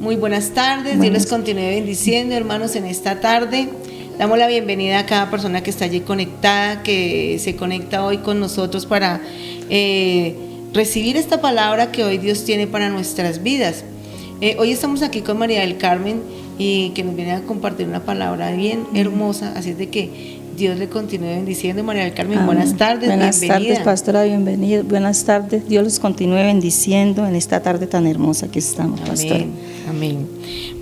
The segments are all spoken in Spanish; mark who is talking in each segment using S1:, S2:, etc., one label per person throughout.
S1: Muy buenas tardes, Dios les continúe bendiciendo, hermanos, en esta tarde. Damos la bienvenida a cada persona que está allí conectada, que se conecta hoy con nosotros para recibir esta palabra que hoy Dios tiene para nuestras vidas. Hoy estamos aquí con María del Carmen y que nos viene a compartir una palabra bien hermosa, así es de que Dios le continúe bendiciendo. María del Carmen, buenas tardes,
S2: buenas
S1: bienvenida.
S2: Buenas tardes, pastora, bienvenida. Buenas tardes, Dios les continúe bendiciendo en esta tarde tan hermosa que estamos, pastora.
S1: Amén, amén.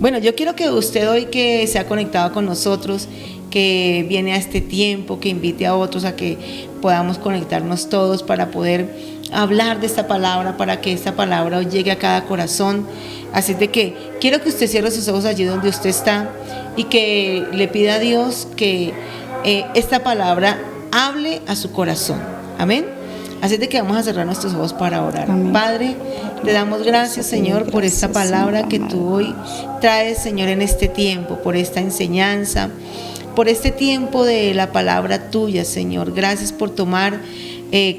S1: Bueno, yo quiero que usted hoy que se ha conectado con nosotros, que viene a este tiempo, que invite a otros a que podamos conectarnos todos para poder hablar de esta palabra, para que esta palabra hoy llegue a cada corazón. Así de que quiero que usted cierre sus ojos allí donde usted está y que le pida a Dios que esta palabra hable a su corazón. Amén. Así de que vamos a cerrar nuestros ojos para orar. Amén. Padre, te damos gracias, Señor, por esta palabra que tú hoy traes, Señor, en este tiempo, por esta enseñanza, por este tiempo de la palabra tuya, Señor. Gracias por tomar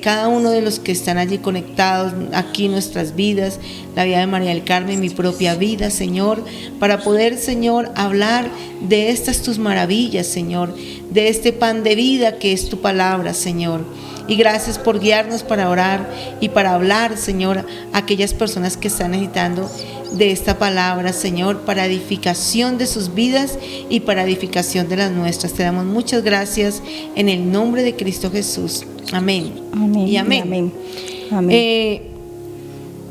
S1: cada uno de los que están allí conectados aquí en nuestras vidas, la vida de María del Carmen, mi propia vida, Señor, para poder, Señor, hablar de estas tus maravillas, Señor, de este pan de vida que es tu palabra, Señor. Y gracias por guiarnos para orar y para hablar, Señor, a aquellas personas que están necesitando de esta palabra, Señor, para edificación de sus vidas y para edificación de las nuestras. Te damos muchas gracias en el nombre de Cristo Jesús. Amén.
S2: Amén.
S1: Y amén.
S2: Amén. Amén.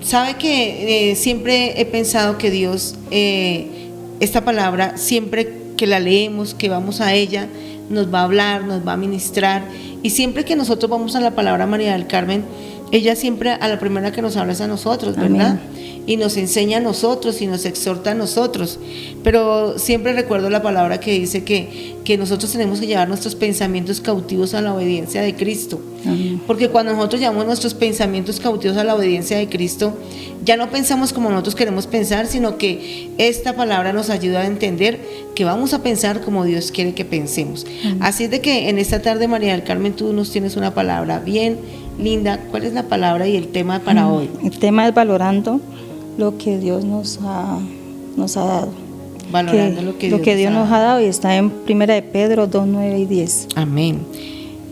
S1: Sabe que siempre he pensado que Dios, esta palabra, siempre que la leemos, que vamos a ella, nos va a hablar, nos va a ministrar. Y siempre que nosotros vamos a la palabra María del Carmen, ella siempre a la primera que nos habla es a nosotros, ¿verdad? Amén. Y nos enseña a nosotros y nos exhorta a nosotros. Pero siempre recuerdo la palabra que dice que nosotros tenemos que llevar nuestros pensamientos cautivos a la obediencia de Cristo. Amén. Porque cuando nosotros llevamos nuestros pensamientos cautivos a la obediencia de Cristo, ya no pensamos como nosotros queremos pensar, sino que esta palabra nos ayuda a entender que vamos a pensar como Dios quiere que pensemos. Amén. Así es de que en esta tarde, María del Carmen, tú nos tienes una palabra bien linda. ¿Cuál es la palabra y el tema para hoy?
S2: El tema es valorando lo que Dios nos ha dado.
S1: Valorando lo que
S2: Dios nos ha dado, y está en 1 de Pedro 2, 9 y 10.
S1: Amén.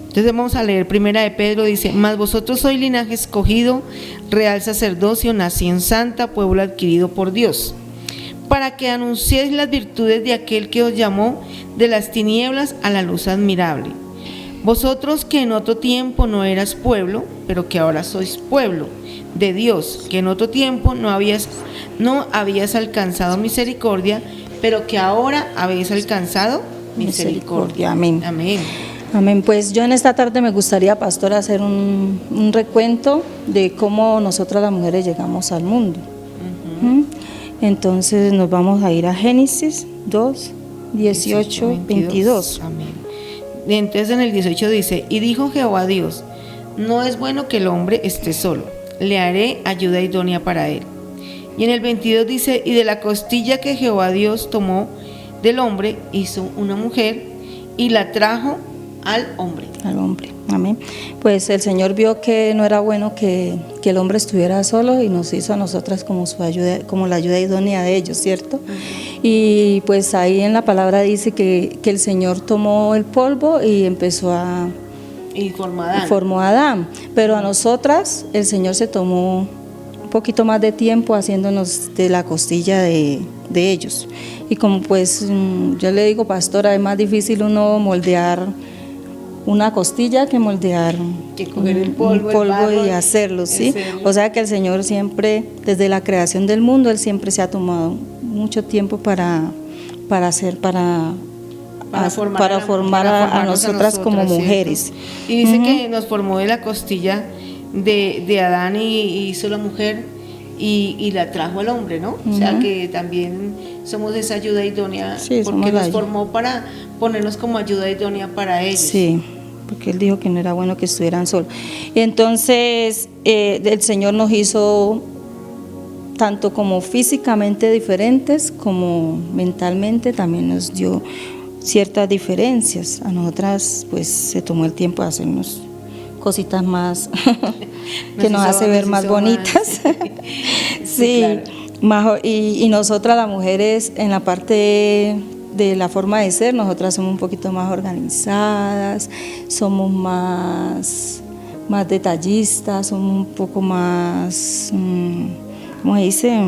S1: Entonces vamos a leer 1 de Pedro, dice: mas vosotros sois linaje escogido, real sacerdocio, nación santa, pueblo adquirido por Dios, para que anunciéis las virtudes de aquel que os llamó de las tinieblas a la luz admirable. Vosotros que en otro tiempo no eras pueblo, pero que ahora sois pueblo de Dios, que en otro tiempo no habías alcanzado misericordia, pero que ahora habéis alcanzado misericordia.
S2: Amén.
S1: Amén.
S2: Amén. Pues yo en esta tarde me gustaría, pastora, hacer un recuento de cómo nosotras las mujeres llegamos al mundo. Entonces nos vamos a ir a Génesis 2, 18, 22.
S1: Amén. Entonces en el 18 dice: y dijo Jehová Dios, no es bueno que el hombre esté solo, le haré ayuda idónea para él. Y en el 22 dice: y de la costilla que Jehová Dios tomó del hombre, hizo una mujer y la trajo al hombre.
S2: Al hombre, amén. Pues el Señor vio que no era bueno que el hombre estuviera solo y nos hizo a nosotras como su ayuda, como la ayuda idónea de ellos, ¿cierto? Y pues ahí en la palabra dice que el Señor tomó el polvo y empezó a...
S1: Y
S2: formó a Adán. Pero a nosotras el Señor se tomó un poquito más de tiempo haciéndonos de la costilla de ellos. Y como pues yo le digo, pastora, es más difícil uno moldear una costilla que moldear
S1: que coger el polvo
S2: y hacerlo, ¿sí? O sea que el Señor siempre, desde la creación del mundo, Él siempre se ha tomado mucho tiempo para formar a nosotras como mujeres.
S1: Y dice que nos formó de la costilla de Adán y hizo la mujer y la trajo al hombre, ¿no? O sea que también somos esa ayuda idónea, porque nos formó para ponernos como ayuda idónea para ellos.
S2: Sí, porque Él dijo que no era bueno que estuvieran solos. Y entonces el Señor nos hizo tanto como físicamente diferentes como mentalmente, también nos dio ciertas diferencias. A nosotras pues se tomó el tiempo de hacernos cositas más que nos hace ver más bonitas. Sí, claro. y nosotras las mujeres en la parte de la forma de ser, nosotras somos un poquito más organizadas, somos más detallistas, somos un poco más, ¿cómo se dice?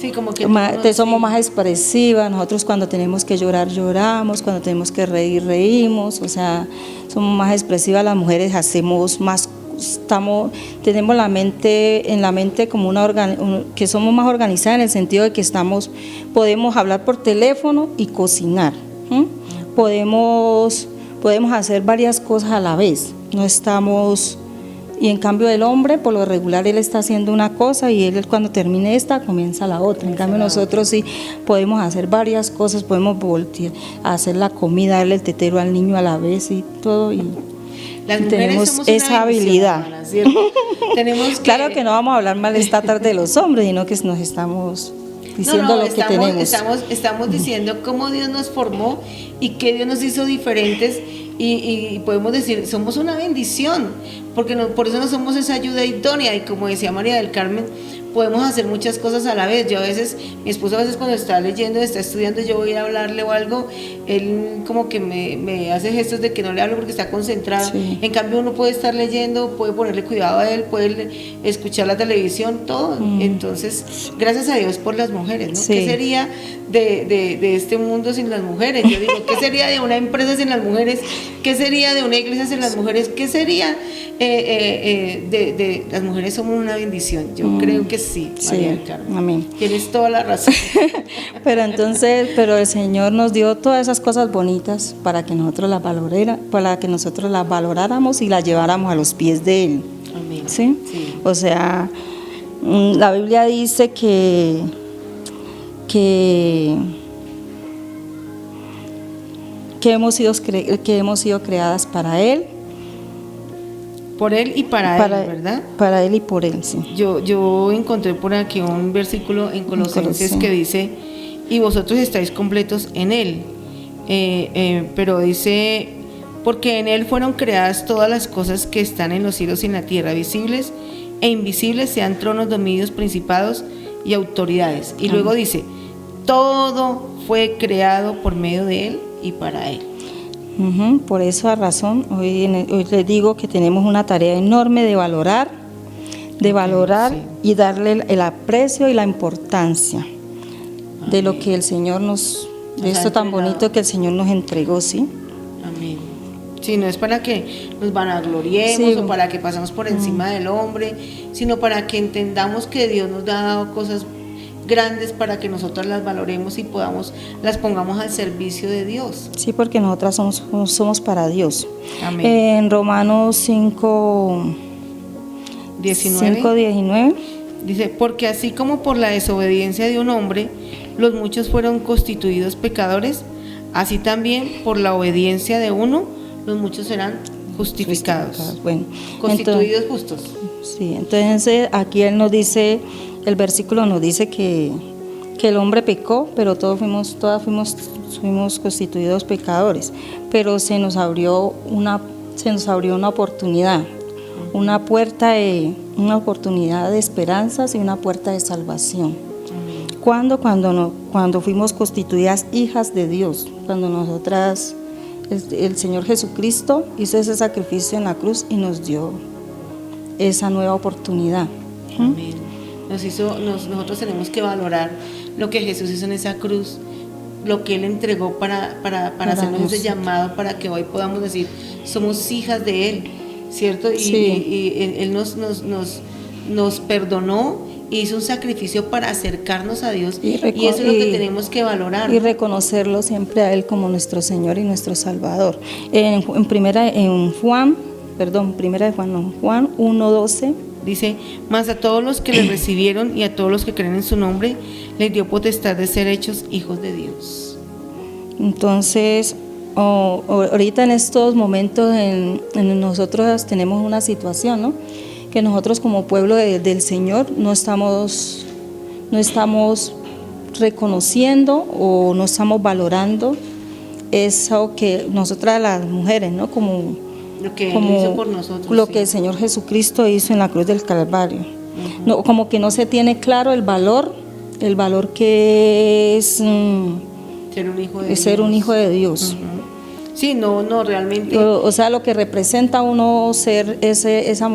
S1: Sí, como que
S2: somos más expresivas. Nosotros cuando tenemos que llorar, lloramos, cuando tenemos que reír, reímos, o sea, somos más expresivas. Las mujeres hacemos más, tenemos en la mente como que somos más organizadas en el sentido de que podemos hablar por teléfono y cocinar, podemos hacer varias cosas a la vez, no estamos. Y en cambio el hombre, por lo regular, él está haciendo una cosa y él cuando termine esta, comienza la otra. En cambio nosotros sí podemos hacer varias cosas, podemos voltear, hacer la comida, darle el tetero al niño a la vez y todo. Y
S1: las mujeres
S2: tenemos
S1: somos
S2: esa habilidad.
S1: Hermana, ¿cierto? Tenemos
S2: Claro que no vamos a hablar mal esta tarde de los hombres, sino que nos estamos diciendo lo que tenemos.
S1: Estamos diciendo cómo Dios nos formó y qué Dios nos hizo diferentes. Y podemos decir, somos una bendición, porque por eso no somos esa ayuda idónea. Y como decía María del Carmen, podemos hacer muchas cosas a la vez. Yo a veces, mi esposo a veces cuando está leyendo, está estudiando, yo voy a hablarle o algo, él como que me hace gestos de que no le hablo porque está concentrado. Sí. En cambio uno puede estar leyendo, puede ponerle cuidado a él, puede escuchar la televisión, todo. Entonces, gracias a Dios por las mujeres, ¿no? Sí. ¿Qué sería de este mundo sin las mujeres? Yo digo, ¿qué sería de una empresa sin las mujeres? ¿Qué sería de una iglesia sin las mujeres? ¿Qué sería de las mujeres? Somos una bendición. Yo creo que sí, María del Carmen.
S2: Amén.
S1: Tienes toda la razón.
S2: pero el Señor nos dio todas esas cosas bonitas para que nosotros las valoráramos y las lleváramos a los pies de Él.
S1: Amén.
S2: ¿Sí? Sí. O sea, la Biblia dice que hemos sido creadas para Él.
S1: Por Él y para Él, ¿verdad?
S2: Para Él y por Él, sí.
S1: Yo encontré por aquí un versículo en Colosenses que dice, y vosotros estáis completos en Él. Pero dice, porque en Él fueron creadas todas las cosas que están en los cielos y en la tierra, visibles e invisibles, sean tronos, dominios, principados y autoridades. Y luego dice, todo fue creado por medio de Él y para Él.
S2: Por esa razón, hoy les digo que tenemos una tarea enorme de valorar sí. Y darle el aprecio y la importancia de lo que el Señor de esto tan bonito que el Señor nos entregó, ¿sí?
S1: Amén. Sí, no es para que nos vanagloriemos o para que pasemos por encima del hombre, sino para que entendamos que Dios nos ha dado cosas grandes para que nosotros las valoremos y las pongamos al servicio de Dios.
S2: Sí, porque nosotras somos para Dios.
S1: Amén.
S2: En Romanos 5:19
S1: dice, porque así como por la desobediencia de un hombre los muchos fueron constituidos pecadores, así también por la obediencia de uno los muchos serán justificados.
S2: Bueno,
S1: constituidos justos.
S2: Sí, entonces aquí él nos dice, el versículo nos dice que el hombre pecó, pero todas fuimos constituidos pecadores, pero se nos abrió una oportunidad, una oportunidad de esperanzas y una puerta de salvación. Cuando fuimos constituidas hijas de Dios, cuando nosotras, el Señor Jesucristo hizo ese sacrificio en la cruz y nos dio esa nueva oportunidad.
S1: Amén. Nosotros tenemos que valorar lo que Jesús hizo en esa cruz, lo que Él entregó para hacernos ese llamado, para que hoy podamos decir, somos hijas de Él, ¿cierto? Y Él nos perdonó, hizo un sacrificio para acercarnos a Dios, y eso es lo que tenemos que valorar.
S2: Y reconocerlo siempre a Él como nuestro Señor y nuestro Salvador. Primera de Juan 1:12
S1: dice, mas a todos los que le recibieron y a todos los que creen en su nombre, les dio potestad de ser hechos hijos de Dios.
S2: Entonces, ahorita en estos momentos en nosotros tenemos una situación, ¿no? Que nosotros como pueblo del Señor no estamos reconociendo o no estamos valorando eso que nosotras las mujeres, ¿no? Como
S1: Él hizo por nosotros,
S2: lo que el Señor Jesucristo hizo en la cruz del Calvario. No, como que no se tiene claro el valor el valor que es
S1: ser un hijo de
S2: de ser
S1: Dios.
S2: un hijo de Dios.
S1: Sí, no, realmente.
S2: O sea, lo que representa uno ser esa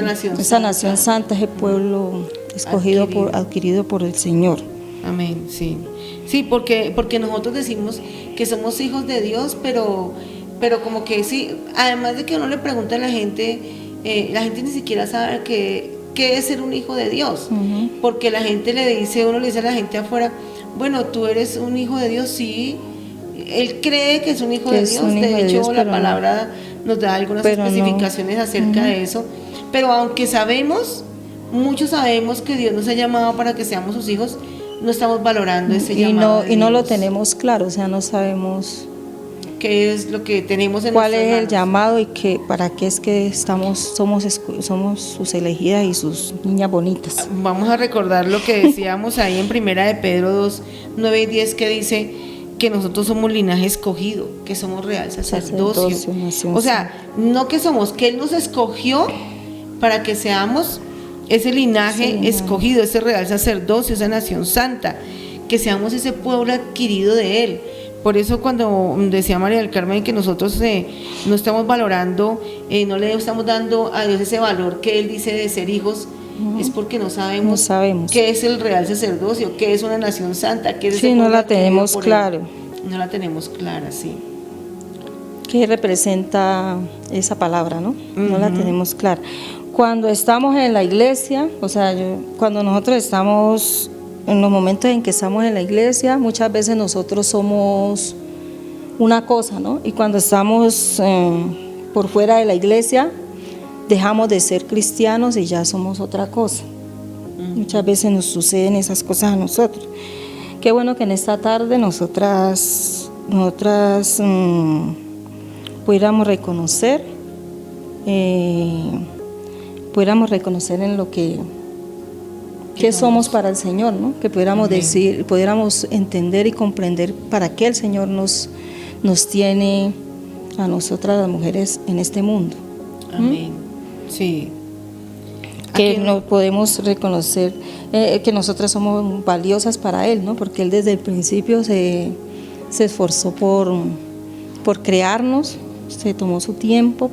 S2: nación santa, ese pueblo escogido adquirido por el Señor.
S1: Amén, sí. Sí, porque nosotros decimos que somos hijos de Dios, pero como que sí, además de que uno le pregunta a la gente ni siquiera sabe qué es ser un hijo de Dios, porque la gente uno le dice a la gente afuera, bueno, tú eres un hijo de Dios, sí, él cree que es un hijo de Dios, de hecho la palabra nos da algunas especificaciones acerca de eso, pero aunque muchos sabemos que Dios nos ha llamado para que seamos sus hijos, no estamos valorando ese llamado
S2: y no lo tenemos claro, o sea, no sabemos
S1: qué es lo que tenemos en
S2: cuál es
S1: manos.
S2: El llamado y para qué es que somos sus elegidas y sus niñas bonitas.
S1: Vamos a recordar lo que decíamos ahí en Primera de Pedro 2, 9 y 10, que dice que nosotros somos linaje escogido, que somos real sacerdocio. O sea, no que somos, que Él nos escogió para que seamos ese linaje escogido, ese real sacerdocio, esa nación santa, que seamos ese pueblo adquirido de Él. Por eso cuando decía María del Carmen que nosotros no estamos valorando, no le estamos dando a Dios ese valor que Él dice de ser hijos, es porque no sabemos qué es el real sacerdocio, qué es una nación santa, qué es ese
S2: no la tenemos claro.
S1: No la tenemos clara, sí.
S2: ¿Qué representa esa palabra, no? No la tenemos clara. Cuando estamos en la iglesia, o sea, cuando nosotros estamos, en los momentos en que estamos en la iglesia, muchas veces nosotros somos una cosa, ¿no? Y cuando estamos por fuera de la iglesia, dejamos de ser cristianos y ya somos otra cosa. Muchas veces nos suceden esas cosas a nosotros. Qué bueno que en esta tarde nosotras pudiéramos reconocer en lo que somos para el Señor, ¿no? Que pudiéramos entender y comprender para qué el Señor nos tiene a nosotras las mujeres en este mundo.
S1: Amén. Sí.
S2: Que no podemos reconocer que nosotras somos valiosas para Él, ¿no? Porque Él desde el principio se esforzó por crearnos. Se tomó su tiempo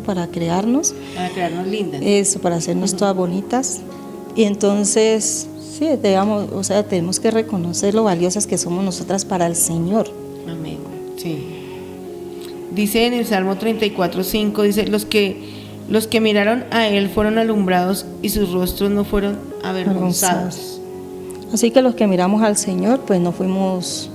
S2: para crearnos.
S1: Para crearnos lindas.
S2: Eso, para hacernos todas bonitas. Y entonces, sí, tenemos que reconocer lo valiosas que somos nosotras para el Señor.
S1: Amén, sí. Dice en el Salmo 34:5, dice, los que miraron a Él fueron alumbrados y sus rostros no fueron avergonzados.
S2: Así que los que miramos al Señor, pues no fuimos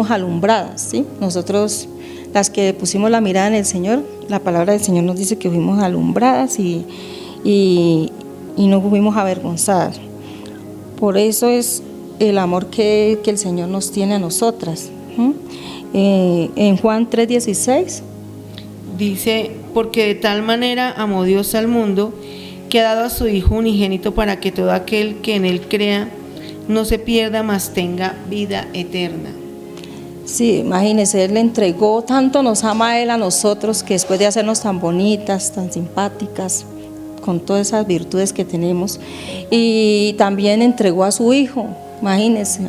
S2: alumbradas, ¿sí? Nosotros, las que pusimos la mirada en el Señor, la palabra del Señor nos dice que fuimos alumbradas y no fuimos avergonzadas. Por eso es el amor que el Señor nos tiene a nosotras. En Juan 3:16
S1: dice, porque de tal manera amó Dios al mundo, que ha dado a su Hijo unigénito para que todo aquel que en Él crea no se pierda, mas tenga vida eterna.
S2: Sí, imagínense, Él le entregó, tanto nos ama Él a nosotros, que después de hacernos tan bonitas, tan simpáticas, con todas esas virtudes que tenemos, y también entregó a su Hijo. Imagínense,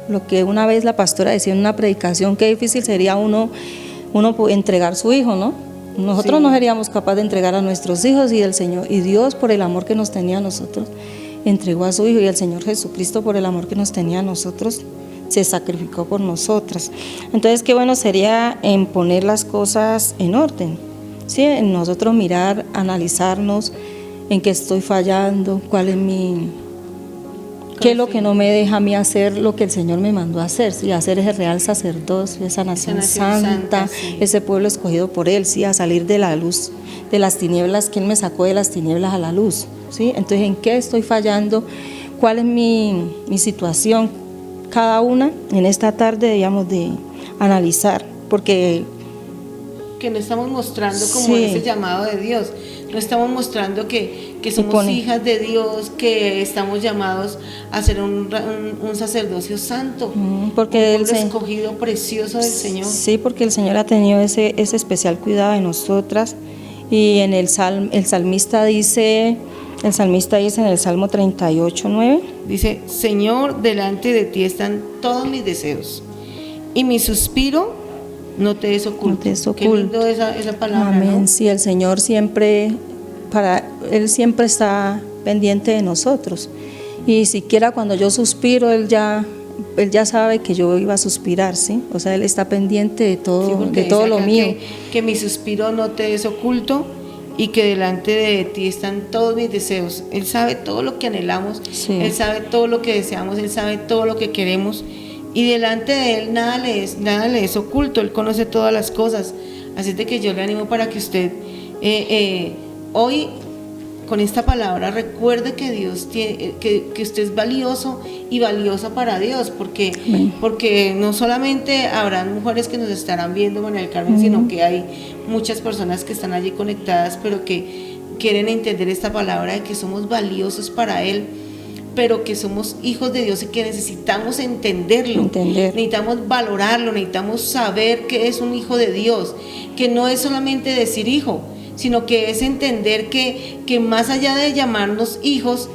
S2: lo que una vez la pastora decía en una predicación, qué difícil sería uno entregar su Hijo, ¿no? Nosotros no seríamos capaces de entregar a nuestros hijos, y el Señor, y Dios, por el amor que nos tenía a nosotros, entregó a su Hijo, y el Señor Jesucristo, por el amor que nos tenía a nosotros, se sacrificó por nosotras. Entonces, qué bueno sería en poner las cosas en orden, ¿sí? En nosotros mirar, analizarnos, en qué estoy fallando, qué es lo que no me deja a mí hacer lo que el Señor me mandó a hacer, ¿sí? Hacer ese real sacerdocio, esa nación santa, sí. Ese pueblo escogido por Él, ¿sí? A salir de la luz, de las tinieblas, que Él me sacó de las tinieblas a la luz, ¿sí? Entonces, ¿en qué estoy fallando? ¿Cuál es mi situación? Cada una en esta tarde debíamos de analizar, porque
S1: no estamos mostrando como ese llamado de Dios, no estamos mostrando que somos hijas de Dios, que estamos llamados a ser un sacerdocio santo,
S2: porque
S1: un pueblo escogido precioso del Señor.
S2: Sí, porque el Señor ha tenido ese especial cuidado de nosotras, y en el salmista dice, El salmista dice en el Salmo 38:9.
S1: Dice: Señor, delante de ti están todos mis deseos, y mi suspiro no te es oculto.
S2: No te es
S1: Qué
S2: oculto.
S1: lindo esa palabra,
S2: Amén.
S1: ¿no?
S2: Sí, el Señor siempre, Él siempre está pendiente de nosotros. Y siquiera cuando yo suspiro, Él ya sabe que yo iba a suspirar, ¿sí? O sea, Él está pendiente de
S1: Sí,
S2: todo,
S1: porque
S2: de todo
S1: dice
S2: lo
S1: acá
S2: mío.
S1: que mi suspiro no te es oculto y que delante de ti están todos mis deseos. Él sabe todo lo que anhelamos,
S2: Sí.
S1: Él sabe todo lo que deseamos, Él sabe todo lo que queremos, y delante de Él nada le es oculto. Él conoce todas las cosas. Así es de que yo le animo para que usted hoy, con esta palabra, recuerde que Dios tiene, que usted es valioso y valiosa para Dios, porque no solamente habrán mujeres que nos estarán viendo, María del Carmen, sino que hay muchas personas que están allí conectadas, pero que quieren entender esta palabra de que somos valiosos para Él, pero que somos hijos de Dios y que necesitamos entenderlo, necesitamos valorarlo, necesitamos saber que es un hijo de Dios, que no es solamente decir hijo, sino que es entender que más allá de llamarnos hijos,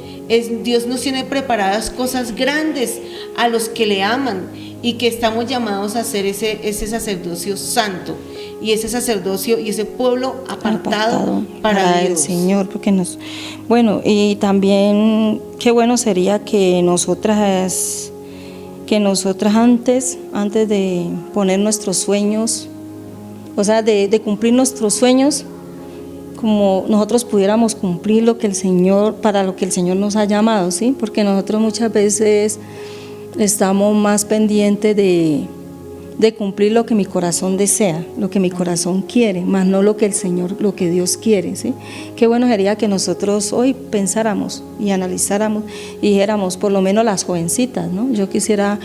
S1: Dios nos tiene preparadas cosas grandes a los que le aman, y que estamos llamados a hacer ese sacerdocio santo, y ese sacerdocio y ese pueblo apartado para Dios.
S2: El Señor, porque bueno, y también qué bueno sería que nosotras antes de poner nuestros sueños, o sea, de cumplir nuestros sueños, como nosotros pudiéramos cumplir para lo que el Señor nos ha llamado, ¿sí? Porque nosotros muchas veces estamos más pendientes de cumplir lo que mi corazón desea, lo que mi corazón quiere, más no lo que lo que Dios quiere, ¿sí? Qué bueno sería que nosotros hoy pensáramos y analizáramos y dijéramos, por lo menos las jovencitas, ¿no? Yo quisiera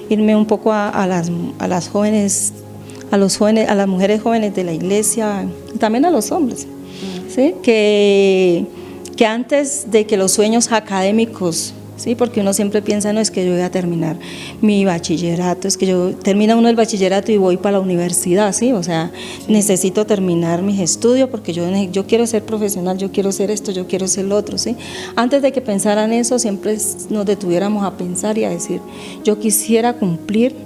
S2: irme un poco a las jóvenes, a las mujeres jóvenes de la iglesia, y también a los hombres, ¿sí? Que antes de que los sueños académicos, sí, porque uno siempre piensa, no, es que yo voy a terminar mi bachillerato, es que termina uno el bachillerato y voy para la universidad, sí, o sea, necesito terminar mis estudios porque yo quiero ser profesional, yo quiero ser esto, yo quiero ser lo otro, sí. Antes de que pensaran eso, siempre nos detuviéramos a pensar y a decir, yo quisiera cumplir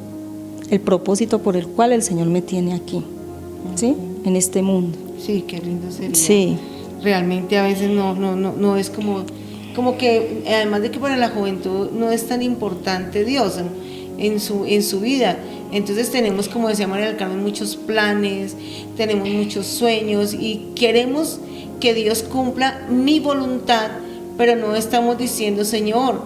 S2: el propósito por el cual el Señor me tiene aquí, sí, en este mundo.
S1: Sí, qué lindo sería.
S2: Sí.
S1: Realmente a veces no es como que, además de que para la juventud no es tan importante Dios en su vida. Entonces tenemos, como decía María del Carmen, muchos planes, tenemos muchos sueños y queremos que Dios cumpla mi voluntad, pero no estamos diciendo, Señor,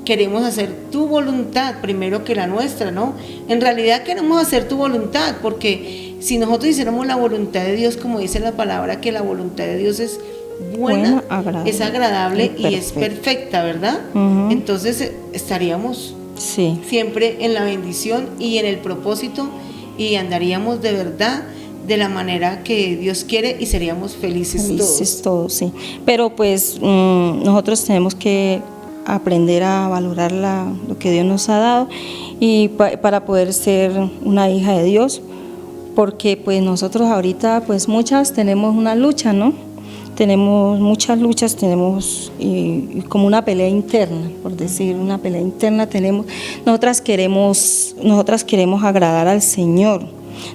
S1: queremos hacer tu voluntad primero que la nuestra, ¿no? En realidad queremos hacer tu voluntad, porque si nosotros hiciéramos la voluntad de Dios, como dice la palabra, que la voluntad de Dios es buena, es agradable y es perfecta, ¿verdad? Entonces estaríamos siempre en la bendición y en el propósito, y andaríamos de verdad de la manera que Dios quiere y seríamos felices
S2: todos, sí. Pero pues nosotros tenemos que aprender a valorar lo que Dios nos ha dado y para poder ser una hija de Dios, porque pues nosotros ahorita pues muchas tenemos una lucha, ¿no? Tenemos muchas luchas, tenemos y como una pelea interna, por decir, una pelea interna tenemos. Nosotras queremos agradar al Señor.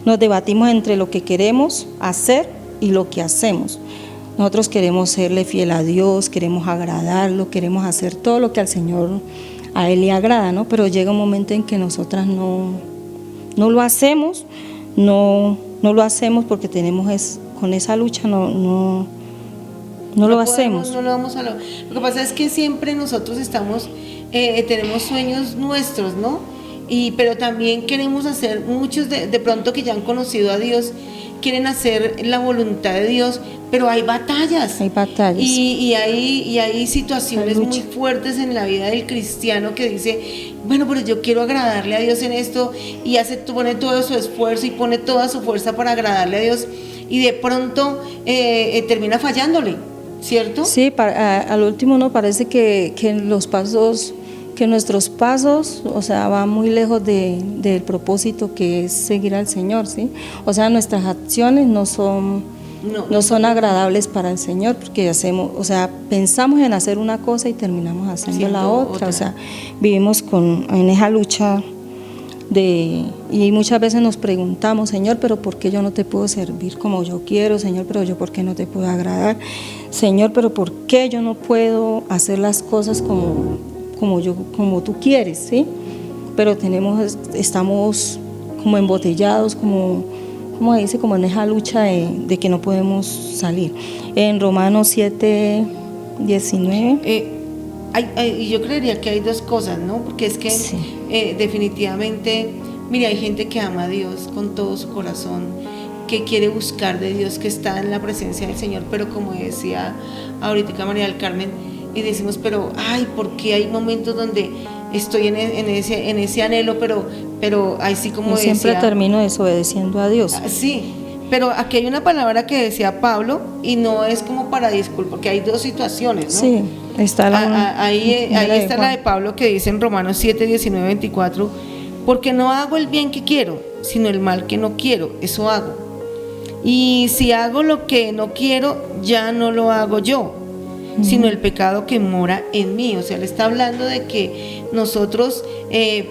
S2: Nos debatimos entre lo que queremos hacer y lo que hacemos. Nosotros queremos serle fiel a Dios, queremos agradarlo, queremos hacer todo lo que al Señor, a Él le agrada, ¿no? Pero llega un momento en que nosotras no lo hacemos, no lo hacemos porque tenemos con esa lucha, no lo hacemos.
S1: No lo vamos a lograr. Lo que pasa es que siempre nosotros tenemos sueños nuestros, ¿no? Pero también queremos hacer, muchos de pronto que ya han conocido a Dios, quieren hacer la voluntad de Dios, pero hay batallas. Y hay situaciones muy fuertes en la vida del cristiano que dice, bueno, pero yo quiero agradarle a Dios en esto, y pone todo su esfuerzo y pone toda su fuerza para agradarle a Dios, y de pronto termina fallándole, ¿cierto?
S2: Sí, al último no parece que nuestros pasos, o sea, van muy lejos del propósito que es seguir al Señor, ¿sí? O sea, nuestras acciones no son no son agradables para el Señor, porque hacemos, o sea, pensamos en hacer una cosa y terminamos haciendo la otra. O sea, vivimos en esa lucha y muchas veces nos preguntamos, Señor, pero ¿por qué yo no te puedo servir como yo quiero? Señor, pero yo ¿por qué no te puedo agradar? Señor, pero ¿por qué yo no puedo hacer las cosas como tú quieres? ¿Sí? Pero estamos como embotellados, como dice, como en esa lucha de que no podemos salir. En Romanos 7:19.
S1: Yo creería que hay dos cosas, ¿no? Porque es que sí. Definitivamente, mire, hay gente que ama a Dios con todo su corazón, que quiere buscar de Dios, que está en la presencia del Señor, pero como decía ahorita María del Carmen, y decimos, pero ¿por qué hay momentos donde estoy en ese anhelo, pero así como decía,
S2: siempre termino desobedeciendo a Dios?
S1: Sí, pero aquí hay una palabra que decía Pablo y no es como para disculpar, porque hay dos situaciones, ¿no?
S2: Sí, está
S1: ahí está la de Pablo que dice en Romanos 7, 19, 24, porque no hago el bien que quiero, sino el mal que no quiero, eso hago. Y si hago lo que no quiero, ya no lo hago yo, sino el pecado que mora en mí. O sea, le está hablando de que nosotros,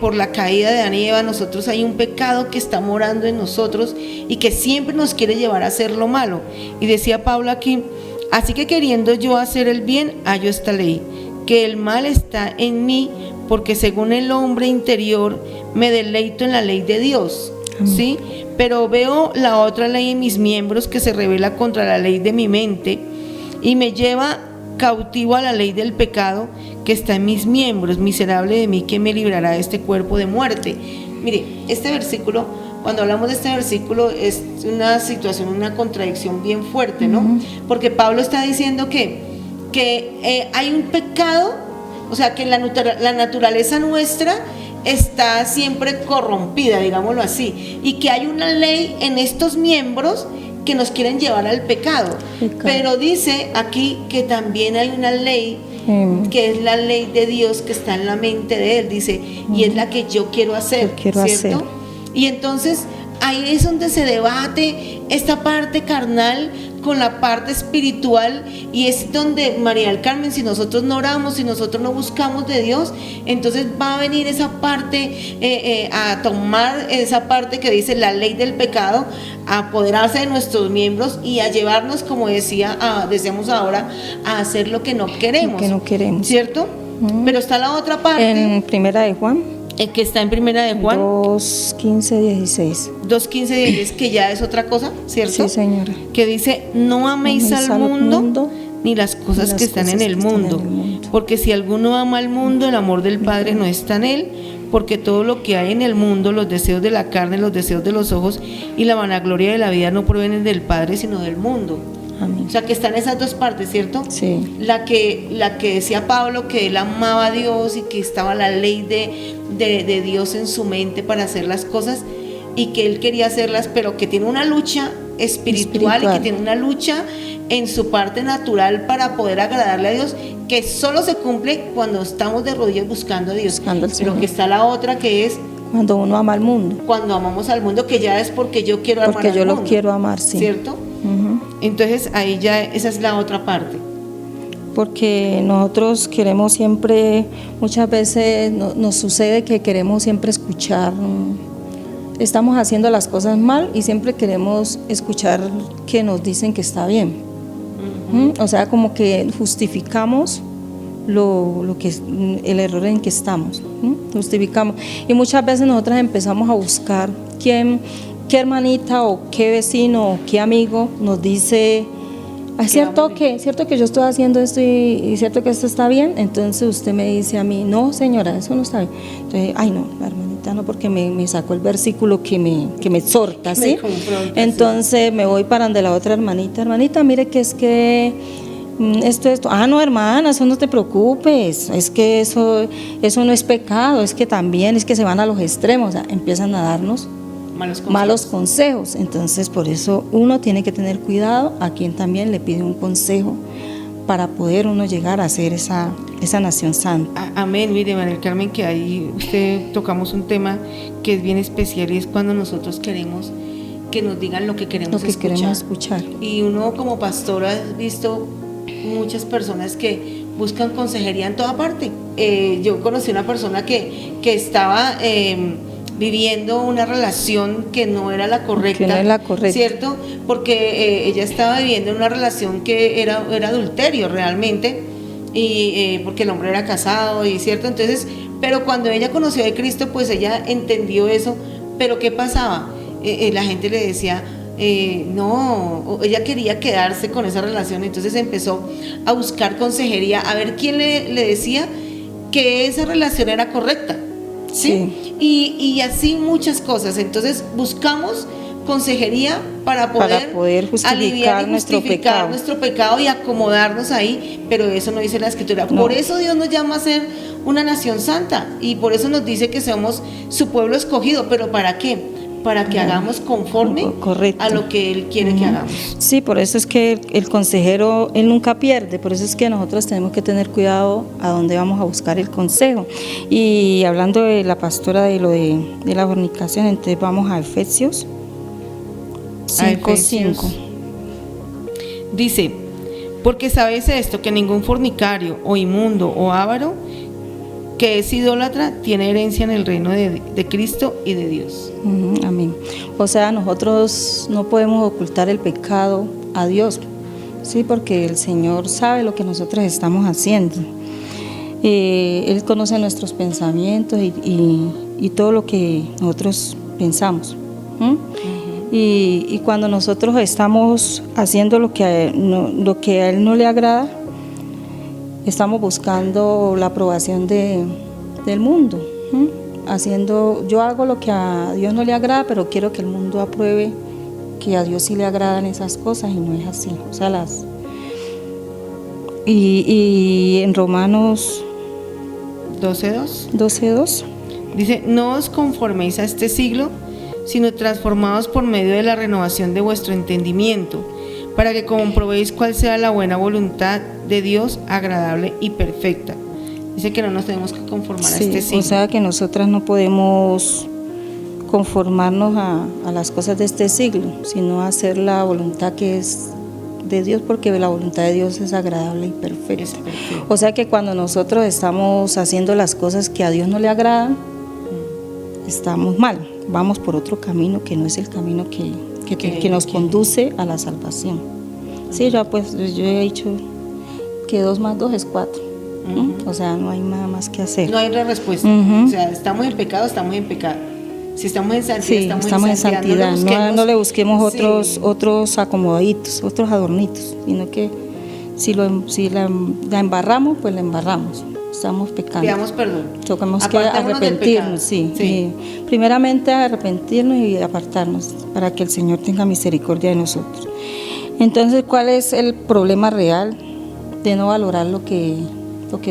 S1: por la caída de Adán y Eva, nosotros hay un pecado que está morando en nosotros y que siempre nos quiere llevar a hacer lo malo. Y decía Pablo aquí, así que queriendo yo hacer el bien, hallo esta ley, que el mal está en mí, porque según el hombre interior me deleito en la ley de Dios, ¿sí? Pero veo la otra ley en mis miembros que se revela contra la ley de mi mente y me lleva cautivo a la ley del pecado que está en mis miembros. Miserable de mí, ¿quién me librará de este cuerpo de muerte? Mire, este versículo, cuando hablamos de este versículo, es una situación, una contradicción bien fuerte, ¿no? Porque Pablo está diciendo que hay un pecado, o sea, que la naturaleza nuestra está siempre corrompida, digámoslo así, y que hay una ley en estos miembros que nos quieren llevar al pecado. Pero dice aquí que también hay una ley que es la ley de Dios que está en la mente de él, dice, y es la que yo quiero hacer, ¿cierto? Y entonces ahí es donde se debate esta parte carnal con la parte espiritual, y es donde, María del Carmen, si nosotros no oramos, si nosotros no buscamos de Dios, entonces va a venir esa parte a tomar esa parte que dice la ley del pecado, a apoderarse de nuestros miembros y a llevarnos, como decíamos ahora, a hacer lo que no queremos, ¿cierto? Pero está la otra parte
S2: en Primera de Juan,
S1: que está en Primera de Juan
S2: 2:15-16.
S1: 2:15-16, que ya es otra cosa, ¿cierto?
S2: Sí, señora.
S1: Que dice, no améis al mundo ni las cosas que están en el mundo, porque si alguno ama al mundo, el amor del Padre no está en él, porque todo lo que hay en el mundo, los deseos de la carne, los deseos de los ojos y la vanagloria de la vida no provienen del Padre, sino del mundo.
S2: Amén.
S1: O sea, que están esas dos partes, ¿cierto?
S2: Sí.
S1: La que decía Pablo, que él amaba a Dios y que estaba la ley de Dios en su mente para hacer las cosas y que él quería hacerlas, pero que tiene una lucha espiritual y que tiene una lucha en su parte natural para poder agradarle a Dios, que solo se cumple cuando estamos de rodillas buscando a Dios. Pero que está la otra, que es
S2: cuando uno ama al mundo.
S1: Cuando amamos al mundo, que ya es porque yo quiero amar al mundo.
S2: Porque yo lo quiero amar, sí.
S1: ¿Cierto? Entonces ahí ya esa es la otra parte.
S2: Porque nosotros queremos siempre, muchas veces nos sucede que queremos siempre escuchar, estamos haciendo las cosas mal y siempre queremos escuchar que nos dicen que está bien. O sea, como que justificamos lo que es el error en que estamos, justificamos. Y muchas veces nosotras empezamos a buscar qué hermanita o qué vecino o qué amigo nos dice, ¿es cierto que yo estoy haciendo esto y cierto que esto está bien? Entonces usted me dice a mí, no señora, eso no está bien. Entonces, ay no, la hermanita no, porque me sacó el versículo que me exhorta, ¿sí? Entonces me voy para donde la otra hermanita, mire que es que esto, no hermana, eso no te preocupes, es que eso no es pecado, es que también es que se van a los extremos, o sea, empiezan a darnos malos consejos. Entonces por eso uno tiene que tener cuidado a quien también le pide un consejo para poder uno llegar a ser esa nación santa.
S1: Amén. Mire, María Carmen, que ahí tocamos un tema que es bien especial, y es cuando nosotros queremos que nos digan lo que queremos
S2: escuchar.
S1: Y uno como pastor ha visto muchas personas que buscan consejería en toda parte. Yo conocí una persona que estaba viviendo una relación que no era la correcta, ¿cierto? Porque ella estaba viviendo una relación que era adulterio realmente, y porque el hombre era casado, y cierto. Entonces, pero cuando ella conoció a Cristo, pues ella entendió eso. Pero ¿qué pasaba? La gente le decía, no, ella quería quedarse con esa relación. Entonces empezó a buscar consejería, a ver quién le decía que esa relación era correcta, ¿sí? Y así muchas cosas. Entonces buscamos consejería para poder
S2: justificar nuestro
S1: pecado y acomodarnos ahí, pero eso no dice la Escritura. No. Por eso Dios nos llama a ser una nación santa, y por eso nos dice que somos su pueblo escogido. ¿Pero para qué? Para que hagamos conforme a lo que Él quiere que hagamos.
S2: Sí, por eso es que el consejero, él nunca pierde. Por eso es que nosotros tenemos que tener cuidado a dónde vamos a buscar el consejo. Y hablando de la pastora, de lo de la fornicación, entonces vamos a Efesios 5:5.
S1: Dice: porque sabéis esto, que ningún fornicario o inmundo o avaro que es idólatra tiene herencia en el reino de Cristo y de Dios.
S2: Amén. O sea, nosotros no podemos ocultar el pecado a Dios, sí, porque el Señor sabe lo que nosotros estamos haciendo. Él conoce nuestros pensamientos y todo lo que nosotros pensamos. Y cuando nosotros estamos haciendo lo que a Él no le agrada, estamos buscando la aprobación del mundo, yo hago lo que a Dios no le agrada, pero quiero que el mundo apruebe que a Dios sí le agradan esas cosas, y no es así. O sea, y en Romanos 12:2
S1: dice: no os conforméis a este siglo, sino transformados por medio de la renovación de vuestro entendimiento, para que comprobéis cuál sea la buena voluntad de Dios, agradable y perfecta. Dice que no nos tenemos que conformar a este siglo.
S2: O sea, que nosotras no podemos conformarnos a las cosas de este siglo, sino hacer la voluntad que es de Dios, porque la voluntad de Dios es agradable y perfecta. O sea que cuando nosotros estamos haciendo las cosas que a Dios no le agradan, estamos mal, vamos por otro camino que no es el camino que nos conduce a la salvación. Sí, yo he dicho que 2 más 2 es 4. O sea, no hay nada más que hacer.
S1: No hay otra respuesta. O sea, estamos en pecado, estamos en pecado. Si estamos en santidad,
S2: estamos en santidad. No le busquemos otros acomodaditos, otros adornitos, sino que si la embarramos, pues la embarramos. Estamos pecando.
S1: Pidamos perdón.
S2: Tenemos que arrepentirnos, sí. Primeramente arrepentirnos y apartarnos, para que el Señor tenga misericordia de nosotros. Entonces, ¿cuál es el problema real de no valorar lo que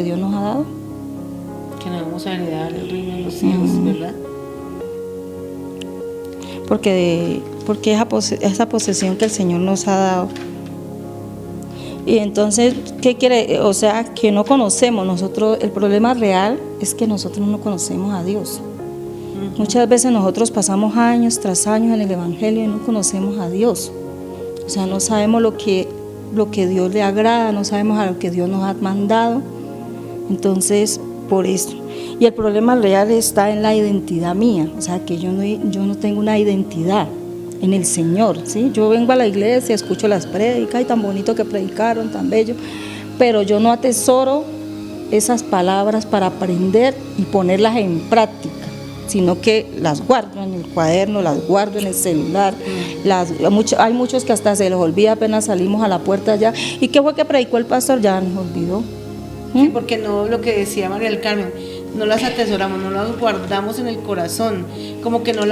S2: Dios nos ha dado?
S1: Que no vamos a heredar el reino de los cielos, ¿verdad?
S2: Porque esa posesión que el Señor nos ha dado. Y entonces, ¿qué quiere? O sea, que no conocemos nosotros. El problema real es que nosotros no conocemos a Dios. Muchas veces nosotros pasamos años tras años en el Evangelio y no conocemos a Dios. O sea, no sabemos lo que Dios le agrada, no sabemos a lo que Dios nos ha mandado. Entonces, por eso. Y el problema real está en la identidad mía. O sea, que yo no tengo una identidad en el Señor, ¿sí? Yo vengo a la iglesia, escucho las prédicas, y tan bonito que predicaron, tan bello, pero yo no atesoro esas palabras para aprender y ponerlas en práctica, sino que las guardo en el cuaderno, las guardo en el celular. Hay muchos que hasta se les olvida apenas salimos a la puerta ya. ¿Y qué fue que predicó el pastor? Ya nos olvidó.
S1: Sí, porque no, lo que decía María del Carmen, no las atesoramos, no las guardamos en el corazón, como que no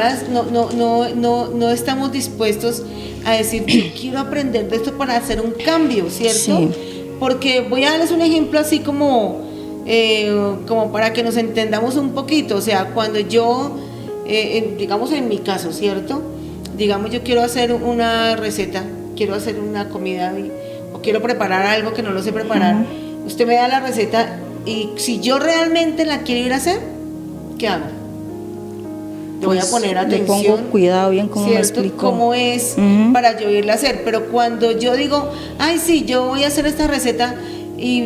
S1: estamos dispuestos a decir, yo quiero aprender de esto para hacer un cambio, ¿cierto? Sí. Porque voy a darles un ejemplo así como para que nos entendamos un poquito. O sea, cuando yo, digamos en mi caso, ¿cierto? Digamos, yo quiero hacer una receta, quiero hacer una comida o quiero preparar algo que no lo sé preparar. Usted me da la receta, y si yo realmente la quiero ir a hacer, ¿qué hago? le voy a poner atención.
S2: Le pongo cuidado bien como me explicó.
S1: Cómo es para yo irla a hacer. Pero cuando yo digo, ay sí, yo voy a hacer esta receta,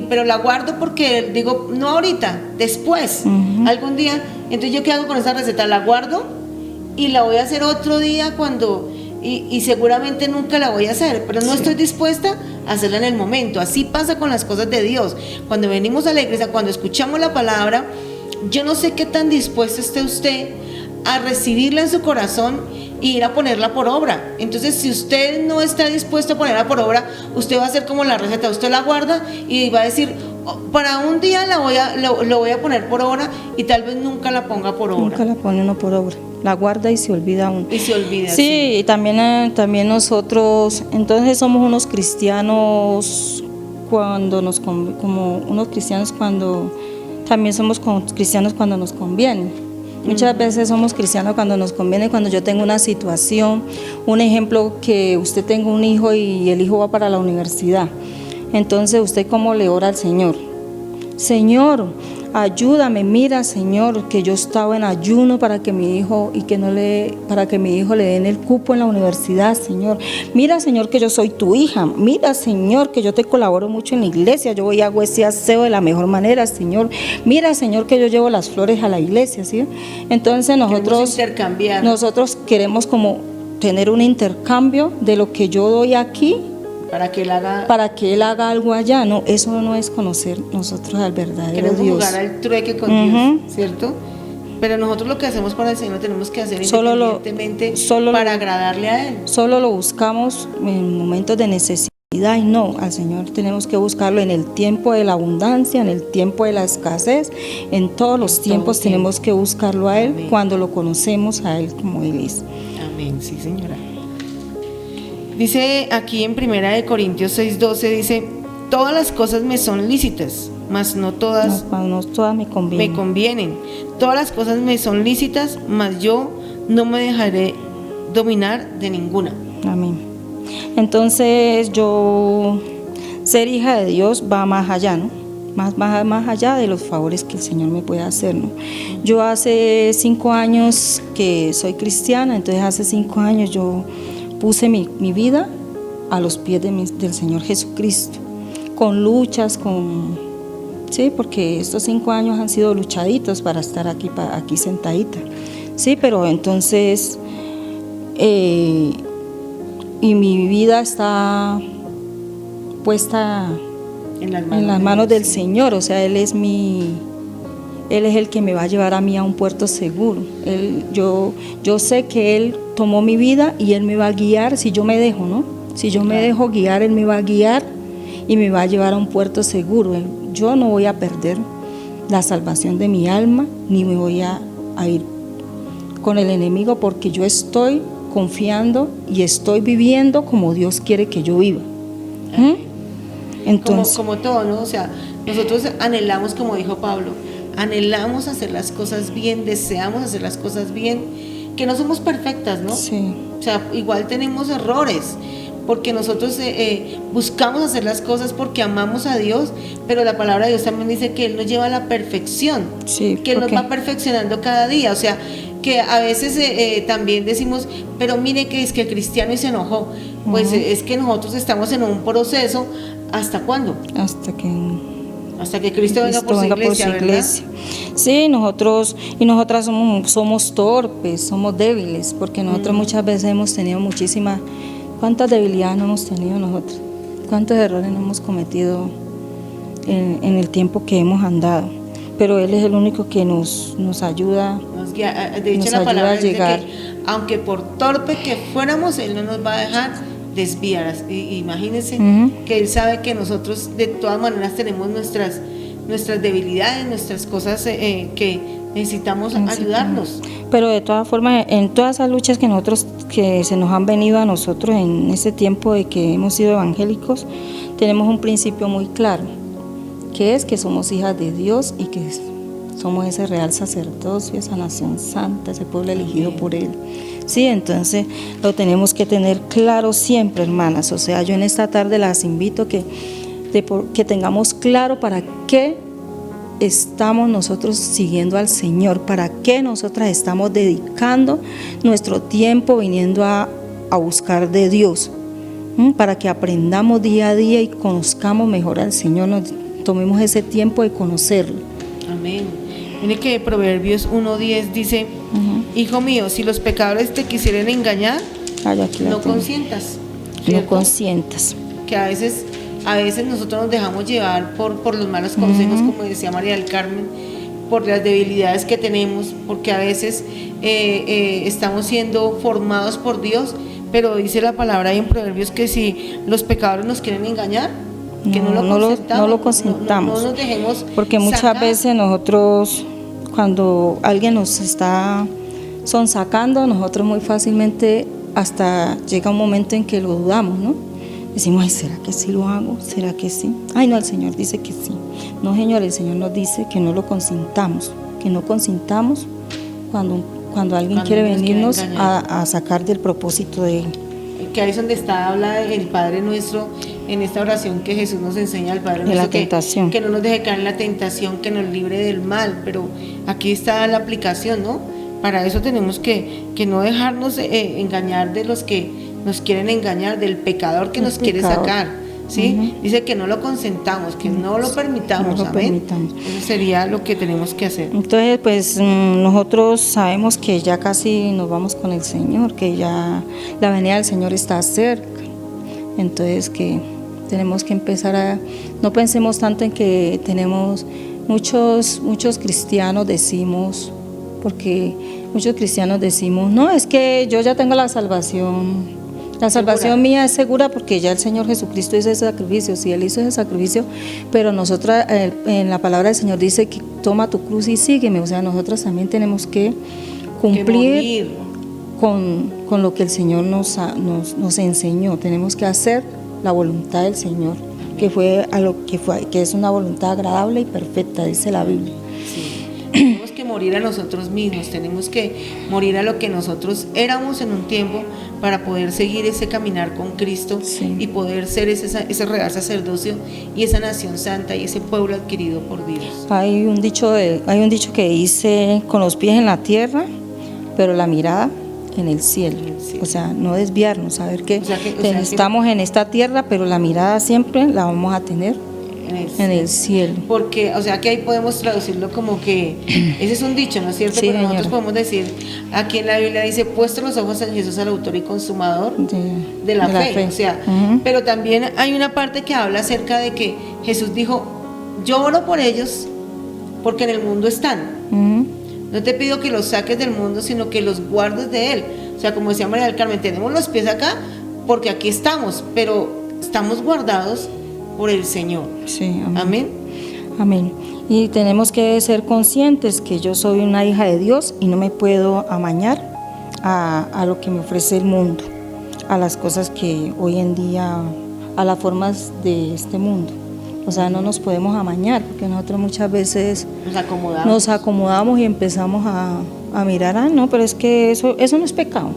S1: pero la guardo porque digo, no ahorita, después, algún día, entonces yo qué hago con esa receta, la guardo y la voy a hacer otro día cuando, y seguramente nunca la voy a hacer, pero no estoy dispuesta a hacerla en el momento. Así pasa con las cosas de Dios. Cuando venimos a la iglesia, cuando escuchamos la palabra, yo no sé qué tan dispuesto esté usted a recibirla en su corazón y ir a ponerla por obra. Entonces, si usted no está dispuesto a ponerla por obra, usted va a hacer como la receta, usted la guarda y va a decir, para un día lo voy a poner por obra, y tal vez nunca la ponga por obra.
S2: Nunca la pone uno por obra, la guarda y se olvida uno.
S1: Y se olvida.
S2: Sí, y también nosotros, entonces somos unos cristianos como unos cristianos cuando, también somos cristianos cuando nos conviene. Muchas veces somos cristianos cuando nos conviene, cuando yo tengo una situación, un ejemplo, que usted tenga un hijo y el hijo va para la universidad. Entonces, ¿usted cómo le ora al Señor? Señor, ayúdame, mira, Señor, que yo estaba en ayuno para que mi hijo para que mi hijo le den el cupo en la universidad, Señor. Mira, Señor, que yo soy tu hija. Mira, Señor, que yo te colaboro mucho en la iglesia. Yo voy y hago ese aseo de la mejor manera, Señor. Mira, Señor, que yo llevo las flores a la iglesia, ¿sí? Entonces nosotros queremos como tener un intercambio de lo que yo doy aquí, para que él haga algo allá. No, eso no es conocer nosotros al verdadero Dios.
S1: Queremos jugar al trueque con Dios, ¿cierto? Pero nosotros lo que hacemos para el Señor lo tenemos que hacer independientemente para agradarle a Él.
S2: Solo lo buscamos en momentos de necesidad, y no, al Señor tenemos que buscarlo en el tiempo de la abundancia, en el tiempo de la escasez, en todos los tiempos tenemos que buscarlo a Él. Amén. Cuando lo conocemos a Él como Él es.
S1: Amén, sí, señora. Dice aquí en 1 Corintios 6:12, dice, todas las cosas me son lícitas, mas no todas
S2: me
S1: convienen. Todas las cosas me son lícitas, mas yo no me dejaré dominar de ninguna.
S2: Amén. Entonces ser hija de Dios va más allá, ¿no? Más allá de los favores que el Señor me puede hacer, ¿no? Yo hace 5 años que soy cristiana, entonces hace 5 años yo puse mi vida a los pies del Señor Jesucristo, con luchas, sí, porque estos 5 años han sido luchaditos para estar aquí sentadita, sí, pero entonces, y mi vida está puesta en las manos del Señor, o sea, Él es el que me va a llevar a mí a un puerto seguro. Yo sé que Él tomó mi vida y Él me va a guiar si yo me dejo, ¿no? Si yo me dejo guiar, Él me va a guiar y me va a llevar a un puerto seguro. Yo no voy a perder la salvación de mi alma, ni me voy a ir con el enemigo, porque yo estoy confiando y estoy viviendo como Dios quiere que yo viva. Entonces,
S1: como todo, ¿no? O sea, nosotros anhelamos, como dijo Pablo, anhelamos hacer las cosas bien, deseamos hacer las cosas bien, que no somos perfectas, ¿no?
S2: Sí.
S1: O sea, igual tenemos errores, porque nosotros buscamos hacer las cosas porque amamos a Dios, pero la palabra de Dios también dice que Él nos lleva a la perfección, que Él nos va perfeccionando cada día. O sea, que a veces también decimos, pero mire que es que el cristiano y se enojó. Pues es que nosotros estamos en un proceso. ¿Hasta cuándo? Hasta que Cristo venga por su iglesia, ¿verdad?
S2: Sí, nosotras somos torpes, somos débiles, porque nosotros muchas veces hemos tenido ¿cuántas debilidades no hemos tenido nosotros? ¿Cuántos errores no hemos cometido en el tiempo que hemos andado? Pero Él es el único que nos ayuda,
S1: nos guía. De hecho, la palabra dice que aunque por torpe que fuéramos, Él no nos va a dejar desviar. Imagínense que Él sabe que nosotros de todas maneras tenemos nuestras debilidades, nuestras cosas que necesitamos ayudarnos.
S2: Pero de todas formas, en todas esas luchas que se nos han venido a nosotros en ese tiempo de que hemos sido evangélicos, tenemos un principio muy claro, que es que somos hijas de Dios y que somos ese real sacerdocio, esa nación santa, ese pueblo elegido por Él. Sí, entonces lo tenemos que tener claro siempre, hermanas. O sea, yo en esta tarde las invito que tengamos claro para qué estamos nosotros siguiendo al Señor? ¿Para qué nosotras estamos dedicando nuestro tiempo viniendo a buscar de Dios? Para que aprendamos día a día y conozcamos mejor al Señor, nos tomemos ese tiempo de conocerlo.
S1: Amén. Mire que Proverbios 1:10 dice, hijo mío, si los pecadores te quisieran engañar, no consientas. ¿cierto?
S2: No consientas.
S1: Que a veces nosotros nos dejamos llevar por los malos consejos, como decía María del Carmen, por las debilidades que tenemos, porque a veces estamos siendo formados por Dios, pero dice la palabra ahí en Proverbios que si los pecadores nos quieren engañar, que no lo consentamos, no nos dejemos
S2: porque muchas
S1: sacar.
S2: veces nosotros, cuando alguien nos está sonsacando, nosotros muy fácilmente hasta llega un momento en que lo dudamos, ¿no? Decimos, ay, ¿será que sí lo hago? ¿Será que sí? Ay, no, el Señor dice que sí. No, Señor, el Señor nos dice que no lo consintamos, que no consintamos cuando alguien quiere venirnos a sacar del propósito de Él.
S1: Que ahí es donde habla el Padre Nuestro, en esta oración que Jesús nos enseña, al Padre Nuestro,
S2: la tentación.
S1: Que no nos deje caer en la tentación, que nos libre del mal, pero aquí está la aplicación, ¿no? Para eso tenemos que no dejarnos engañar de los que nos quieren engañar, del pecador que nos quiere sacar, ¿sí? Dice que no lo consentamos, que no lo permitamos,
S2: no lo permitamos.
S1: Eso sería lo que tenemos que hacer.
S2: Entonces, pues nosotros sabemos que ya casi nos vamos con el Señor, que ya la venida del Señor está cerca. Entonces, que tenemos que empezar no pensemos tanto en que tenemos muchos cristianos decimos, porque muchos cristianos decimos, no, es que yo ya tengo la salvación. La salvación mía es segura porque ya el Señor Jesucristo hizo ese sacrificio, sí, Él hizo ese sacrificio, pero nosotras, en la palabra del Señor dice que toma tu cruz y sígueme, o sea, nosotros también tenemos que cumplir con lo que el Señor nos enseñó, tenemos que hacer la voluntad del Señor, que es una voluntad agradable y perfecta, dice la Biblia.
S1: Sí. Tenemos que morir a nosotros mismos, tenemos que morir a lo que nosotros éramos en un tiempo para poder seguir ese caminar con Cristo, sí, y poder ser ese real sacerdocio y esa nación santa y ese pueblo adquirido por Dios. Hay un dicho
S2: que dice, con los pies en la tierra, pero la mirada en el cielo. O sea, no desviarnos, saber que estamos en esta tierra, pero la mirada siempre la vamos a tener en el cielo.
S1: Porque, o sea, que ahí podemos traducirlo como que ese es un dicho, ¿no es cierto?
S2: Sí,
S1: pero nosotros
S2: señora,
S1: podemos decir, aquí en la Biblia dice, puesto los ojos en Jesús, al autor y consumador de la fe. O sea, pero también hay una parte que habla acerca de que Jesús dijo, yo oro por ellos porque en el mundo están. No te pido que los saques del mundo, sino que los guardes de él. O sea, como decía María del Carmen, tenemos los pies acá porque aquí estamos, pero estamos guardados por el Señor.
S2: Sí, amén.
S1: Amén.
S2: Amén. Y tenemos que ser conscientes que yo soy una hija de Dios y no me puedo amañar a lo que me ofrece el mundo, a las cosas que hoy en día, a las formas de este mundo. O sea, no nos podemos amañar, porque nosotros muchas veces nos acomodamos y empezamos a mirar, no, pero es que eso no es pecado.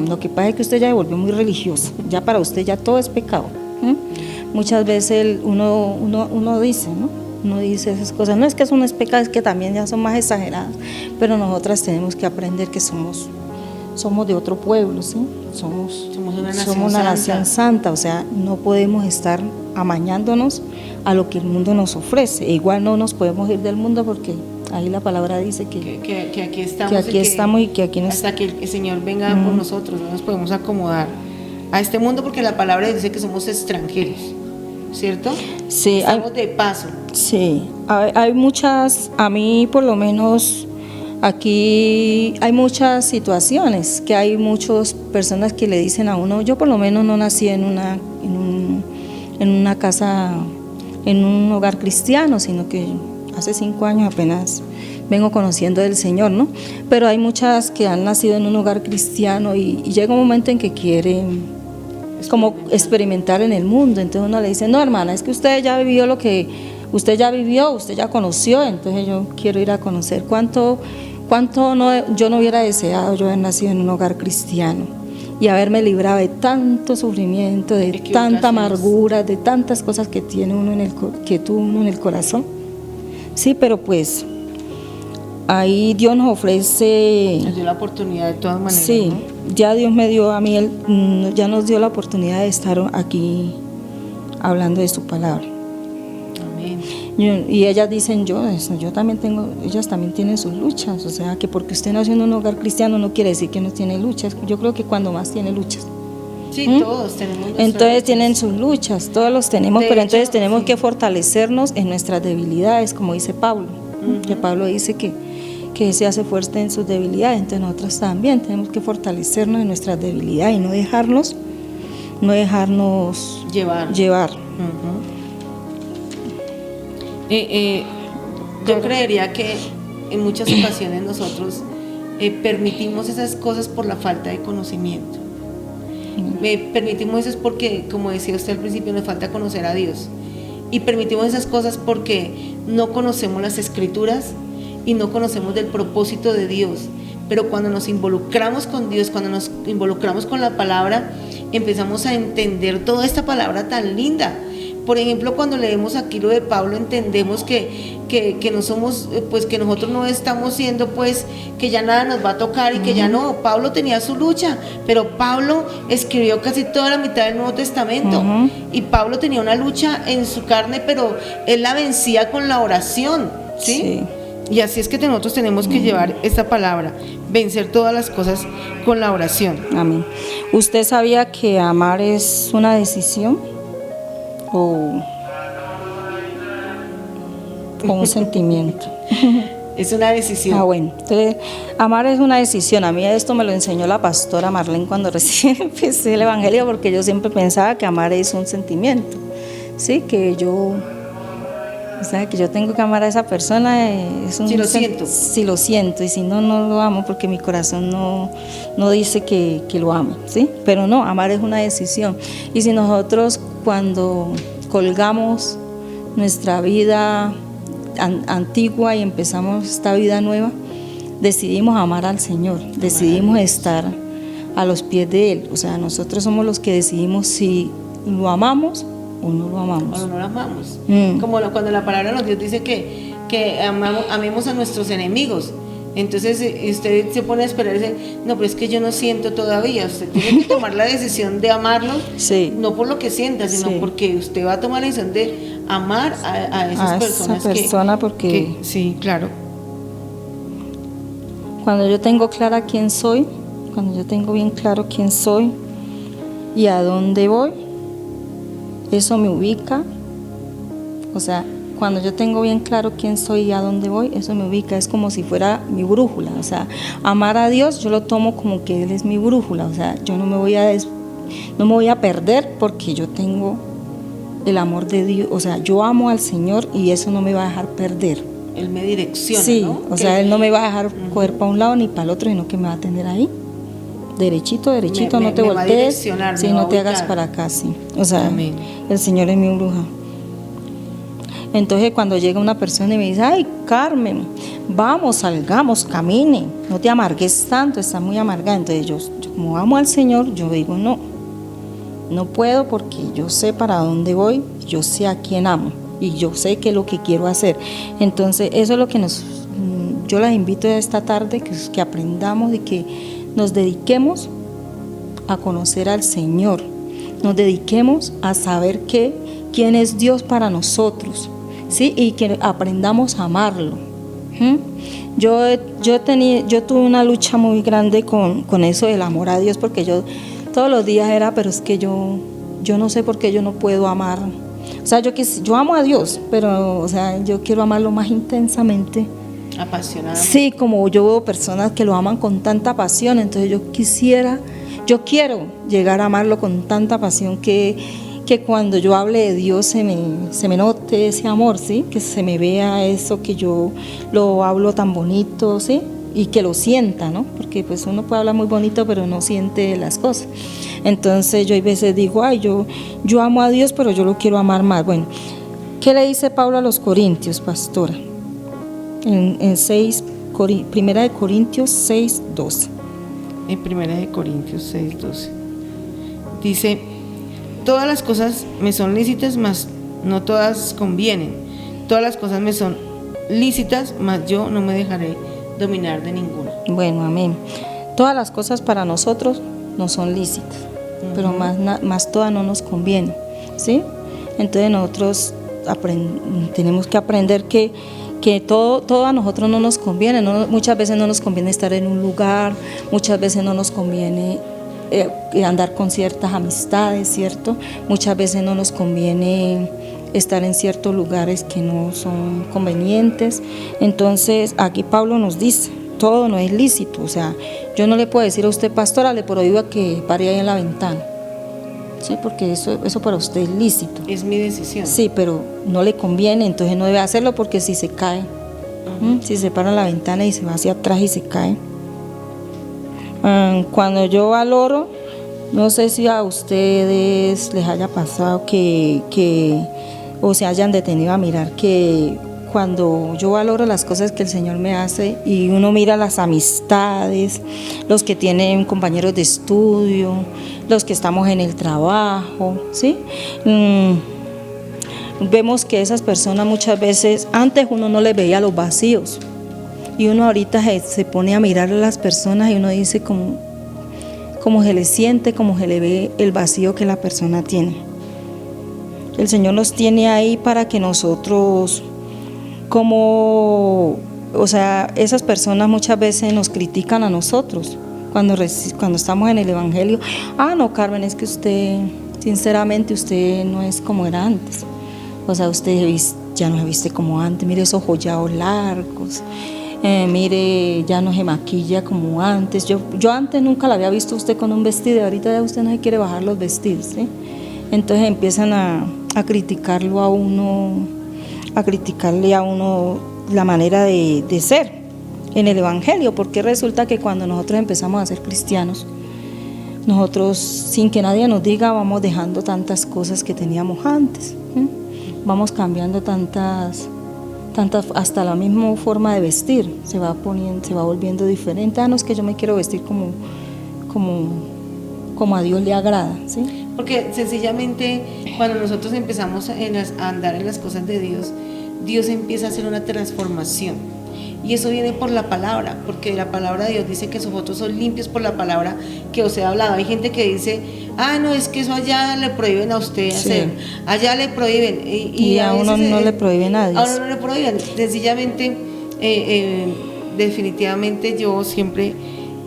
S2: Lo que pasa es que usted ya se volvió muy religiosa, ya para usted ya todo es pecado. Muchas veces uno dice, ¿no? Uno dice esas cosas, no es que eso no es pecado, es que también ya son más exageradas, pero nosotras tenemos que aprender que somos de otro pueblo, ¿sí? Somos una nación santa, o sea, no podemos estar amañándonos a lo que el mundo nos ofrece. E igual no nos podemos ir del mundo porque ahí la palabra dice que aquí estamos y que aquí nos...
S1: Hasta que el Señor venga por nosotros, no nos podemos acomodar a este mundo porque la palabra dice que somos extranjeros, ¿cierto?
S2: Sí.
S1: Estamos de paso.
S2: Sí, hay muchas, a mí por lo menos... Aquí hay muchas situaciones que hay muchas personas que le dicen a uno, yo por lo menos no nací en una casa, en un hogar cristiano, sino que hace 5 años apenas vengo conociendo del Señor, ¿no? Pero hay muchas que han nacido en un hogar cristiano y llega un momento en que quieren como experimentar en el mundo, entonces uno le dice, no hermana, es que usted ya vivió lo que usted ya vivió, usted ya conoció, entonces yo quiero ir a conocer cuánto yo no hubiera deseado yo haber nacido en un hogar cristiano y haberme librado de tanto sufrimiento, de tanta amargura, de tantas cosas que tuvo uno en el corazón. Sí, pero pues ahí Dios nos ofrece.
S1: Nos dio la oportunidad de todas maneras.
S2: Sí,
S1: ¿no?
S2: ya Dios me dio a mí, ya nos dio la oportunidad de estar aquí hablando de su palabra.
S1: Amén.
S2: Y ellas dicen, yo también tengo, ellas también tienen sus luchas, o sea, que porque usted nació en un hogar cristiano no quiere decir que no tiene luchas. Yo creo que cuando más tiene luchas.
S1: Sí, todos tenemos nuestras
S2: Entonces
S1: luchas.
S2: tienen sus luchas, todos los tenemos,
S1: De
S2: pero
S1: hecho,
S2: entonces tenemos
S1: sí.
S2: que fortalecernos en nuestras debilidades, como dice Pablo, que Pablo dice que se hace fuerte en sus debilidades, entonces nosotros también tenemos que fortalecernos en nuestras debilidades y no dejarnos llevar.
S1: Yo creería que en muchas ocasiones nosotros permitimos esas cosas por la falta de conocimiento. Permitimos eso porque, como decía usted al principio, nos falta conocer a Dios. Y permitimos esas cosas porque no conocemos las Escrituras y no conocemos del propósito de Dios. Pero cuando nos involucramos con Dios, cuando nos involucramos con la palabra, empezamos a entender toda esta palabra tan linda. Por ejemplo, cuando leemos aquí lo de Pablo, entendemos que no somos, pues que nosotros no estamos siendo, pues que ya nada nos va a tocar y que ya no. Pablo tenía su lucha, pero Pablo escribió casi toda la mitad del Nuevo Testamento. Y Pablo tenía una lucha en su carne, pero él la vencía con la oración, ¿sí?
S2: Sí.
S1: Y así es que nosotros tenemos que llevar esta palabra, vencer todas las cosas con la oración.
S2: Amén. ¿Usted sabía que amar es una decisión o un sentimiento?
S1: Es una decisión.
S2: Ah, bueno, entonces amar es una decisión. A mí esto me lo enseñó la pastora Marlene cuando recién empecé el evangelio, porque yo siempre pensaba que amar es un sentimiento, sí, que yo tengo que amar a esa persona,
S1: Si lo siento.
S2: Si lo siento, y si no, no lo amo, porque mi corazón no dice que lo ame, ¿sí? Pero no, amar es una decisión. Y si nosotros cuando colgamos nuestra vida antigua y empezamos esta vida nueva, decidimos amar al Señor, decidimos estar a los pies de Él. O sea, nosotros somos los que decidimos si lo amamos o no lo amamos.
S1: O no lo amamos. Como cuando la palabra nos Dios dice que amemos a nuestros enemigos. Entonces usted se pone a esperar y dice, no, pero es que yo no siento todavía. Usted tiene que tomar la decisión de amarlos,
S2: sí,
S1: no por lo que sienta, sino
S2: sí,
S1: porque usted va a tomar la decisión de amar a esas personas.
S2: Esa persona porque
S1: sí, claro.
S2: Cuando yo tengo clara quién soy, cuando yo tengo bien claro quién soy y a dónde voy, eso me ubica. O sea, cuando yo tengo bien claro quién soy y a dónde voy, eso me ubica, es como si fuera mi brújula. O sea, amar a Dios yo lo tomo como que Él es mi brújula. O sea, yo no me voy a perder porque yo tengo el amor de Dios. O sea, yo amo al Señor y eso no me va a dejar perder.
S1: Él me direcciona,
S2: sí,
S1: ¿no?
S2: O sea, Él no me va a dejar coger para un lado ni para el otro, sino que me va a tener ahí. Derechito, no te voltees, si no te hagas para acá, sí. O sea, amén. El Señor es mi bruja. Entonces cuando llega una persona y me dice, ay, Carmen, vamos, salgamos, camine, no te amargues tanto, estás muy amargada. Entonces yo como amo al Señor, yo digo, no puedo, porque yo sé para dónde voy, yo sé a quién amo y yo sé qué es lo que quiero hacer. Entonces eso es lo que yo las invito esta tarde, que aprendamos y que nos dediquemos a conocer al Señor, nos dediquemos a saber quién es Dios para nosotros, ¿sí? Y que aprendamos a amarlo. Yo tuve una lucha muy grande con eso del amor a Dios, porque yo todos los días pero es que yo no sé por qué yo no puedo amar. O sea, yo amo a Dios, pero o sea, yo quiero amarlo más intensamente.
S1: Apasionadamente.
S2: Sí, como yo veo personas que lo aman con tanta pasión, entonces yo quiero llegar a amarlo con tanta pasión que cuando yo hable de Dios se me note ese amor, ¿sí? Que se me vea eso, que yo lo hablo tan bonito, ¿sí? Y que lo sienta, ¿no? Porque pues uno puede hablar muy bonito, pero no siente las cosas. Entonces yo a veces digo, ay, yo amo a Dios, pero yo lo quiero amar más. Bueno, ¿qué le dice Pablo a los Corintios, pastora? En Primera de Corintios 6:12.
S1: En Primera de Corintios 6:12 dice, todas las cosas me son lícitas, mas no todas convienen. Todas las cosas me son lícitas, mas yo no me dejaré dominar de ninguna.
S2: Bueno, amén. Todas las cosas para nosotros no son lícitas, pero más todas no nos convienen, ¿sí? Entonces nosotros tenemos que aprender que todo a nosotros no nos conviene. Muchas veces no nos conviene estar en un lugar, muchas veces no nos conviene andar con ciertas amistades, ¿cierto? Muchas veces no nos conviene estar en ciertos lugares que no son convenientes. Entonces aquí Pablo nos dice, todo no es lícito. O sea, yo no le puedo decir a usted, pastora, le prohíbo que pare ahí en la ventana, sí, porque eso para usted es lícito.
S1: Es mi decisión.
S2: Sí, pero no le conviene, entonces no debe hacerlo, porque si se cae, si se para la ventana y se va hacia atrás y se cae. Cuando yo valoro, no sé si a ustedes les haya pasado o se hayan detenido a mirar que cuando yo valoro las cosas que el Señor me hace y uno mira las amistades, los que tienen compañeros de estudio, los que estamos en el trabajo, ¿sí? Vemos que esas personas muchas veces, antes uno no les veía los vacíos, y uno ahorita se pone a mirar a las personas y uno dice cómo se le siente, cómo se le ve el vacío que la persona tiene. El Señor nos tiene ahí para que nosotros, esas personas muchas veces nos critican a nosotros cuando estamos en el Evangelio. No, Carmen, es que usted, sinceramente, usted no es como era antes. O sea, usted ya no se viste como antes, mire esos jollados largos, mire, ya no se maquilla como antes. Yo antes nunca la había visto usted con un vestido, ahorita ya usted no se quiere bajar los vestidos, ¿sí? Entonces empiezan a criticarlo a uno, a criticarle a uno la manera de ser en el Evangelio, porque resulta que cuando nosotros empezamos a ser cristianos, nosotros, sin que nadie nos diga, vamos dejando tantas cosas que teníamos antes, ¿sí? Vamos cambiando tantas, hasta la misma forma de vestir se va volviendo diferente. No es que yo me quiero vestir como a Dios le agrada, ¿sí?
S1: Porque sencillamente cuando nosotros empezamos a andar en las cosas de Dios, Dios empieza a hacer una transformación, y eso viene por la palabra, porque la palabra de Dios dice que nosotros somos limpios por la palabra que os he hablado. Hay gente que dice, no, es que eso allá le prohíben a usted hacer, sí, allá le prohíben,
S2: y a uno no le prohíben a Dios.
S1: A uno no le prohíben, sencillamente, definitivamente yo siempre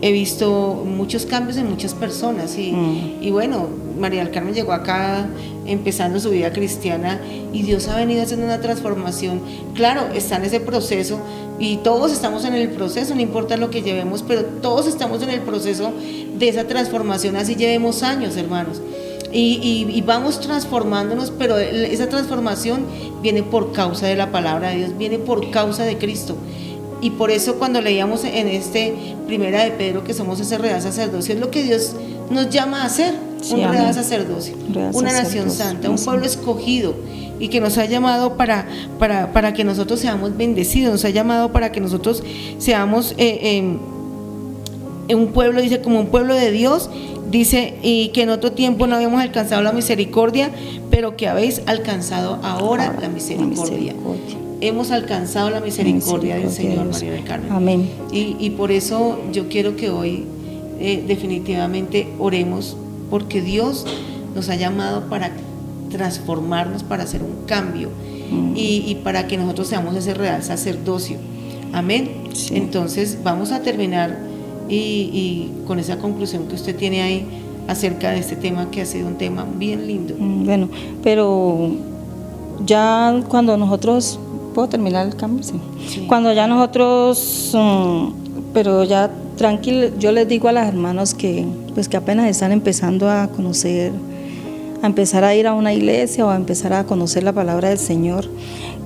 S1: he visto muchos cambios en muchas personas, y bueno, María del Carmen llegó acá empezando su vida cristiana, y Dios ha venido haciendo una transformación. Claro, está en ese proceso, y todos estamos en el proceso, no importa lo que llevemos, pero todos estamos en el proceso de esa transformación, así llevemos años, hermanos, y vamos transformándonos, pero esa transformación viene por causa de la palabra de Dios, viene por causa de Cristo. Y por eso cuando leíamos en primera de Pedro que somos ese real sacerdocio, es lo que Dios nos llama a hacer, sí, un real sacerdocio, una nación santa, un pueblo escogido, y que nos ha llamado para que nosotros seamos bendecidos, nos ha llamado para que nosotros seamos un pueblo, dice, como un pueblo de Dios, dice, y que en otro tiempo no habíamos alcanzado la misericordia, pero que habéis alcanzado ahora la misericordia. Hemos alcanzado la misericordia del Señor, María del Carmen.
S2: Amén.
S1: Y por eso yo quiero que hoy definitivamente oremos, porque Dios nos ha llamado para transformarnos, para hacer un cambio, y para que nosotros seamos ese real sacerdocio. Amén. Sí. Entonces vamos a terminar y con esa conclusión que usted tiene ahí acerca de este tema, que ha sido un tema bien lindo.
S2: Bueno, pero ya cuando nosotros... ¿Puedo terminar el cambio? Sí. Sí. Cuando ya nosotros, pero ya tranquilo, yo les digo a las hermanos que apenas están empezando a conocer, a empezar a ir a una iglesia o a empezar a conocer la palabra del Señor,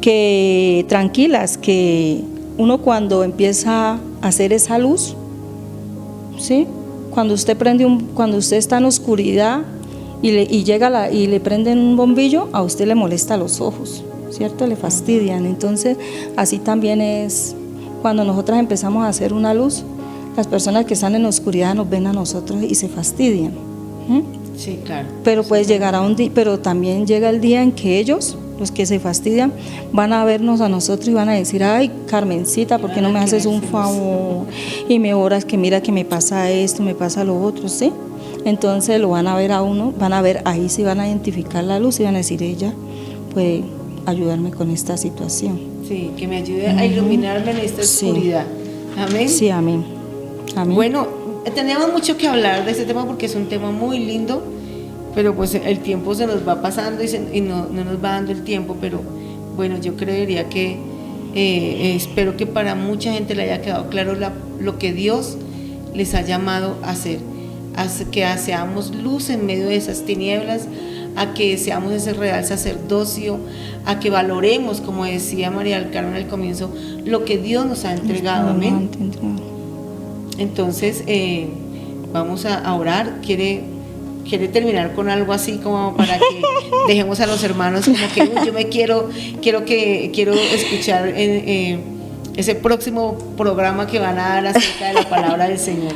S2: que tranquilas, que uno cuando empieza a hacer esa luz, ¿sí? Cuando usted está en oscuridad y le prenden un bombillo, a usted le molesta los ojos, ¿cierto? Le fastidian. Entonces, así también es cuando nosotras empezamos a hacer una luz, las personas que están en la oscuridad nos ven a nosotros y se fastidian.
S1: Sí, claro.
S2: Pero puede llegar a un día, pero también llega el día en que ellos los que se fastidian, van a vernos a nosotros y van a decir, ay, Carmencita, ¿por qué no me haces un favor? Y me oras que mira que me pasa esto, me pasa lo otro, ¿sí? Entonces lo van a ver a uno, van a ver, ahí sí van a identificar la luz y van a decir, ella puede ayudarme con esta situación.
S1: Sí, que me ayude a iluminarme en esta oscuridad. Amén.
S2: Sí, amén. Amén.
S1: Bueno, tenemos mucho que hablar de este tema porque es un tema muy lindo, pero pues el tiempo se nos va pasando y no nos va dando el tiempo, pero bueno, yo creería que espero que para mucha gente le haya quedado claro lo que Dios les ha llamado a hacer, que seamos luz en medio de esas tinieblas, a que seamos ese real sacerdocio, a que valoremos, como decía María del Carmen al comienzo, lo que Dios nos ha entregado. Amén. Entonces vamos a orar. ¿Quiere terminar con algo así como para que dejemos a los hermanos como que yo me quiero escuchar ese próximo programa que van a dar acerca de la palabra del Señor?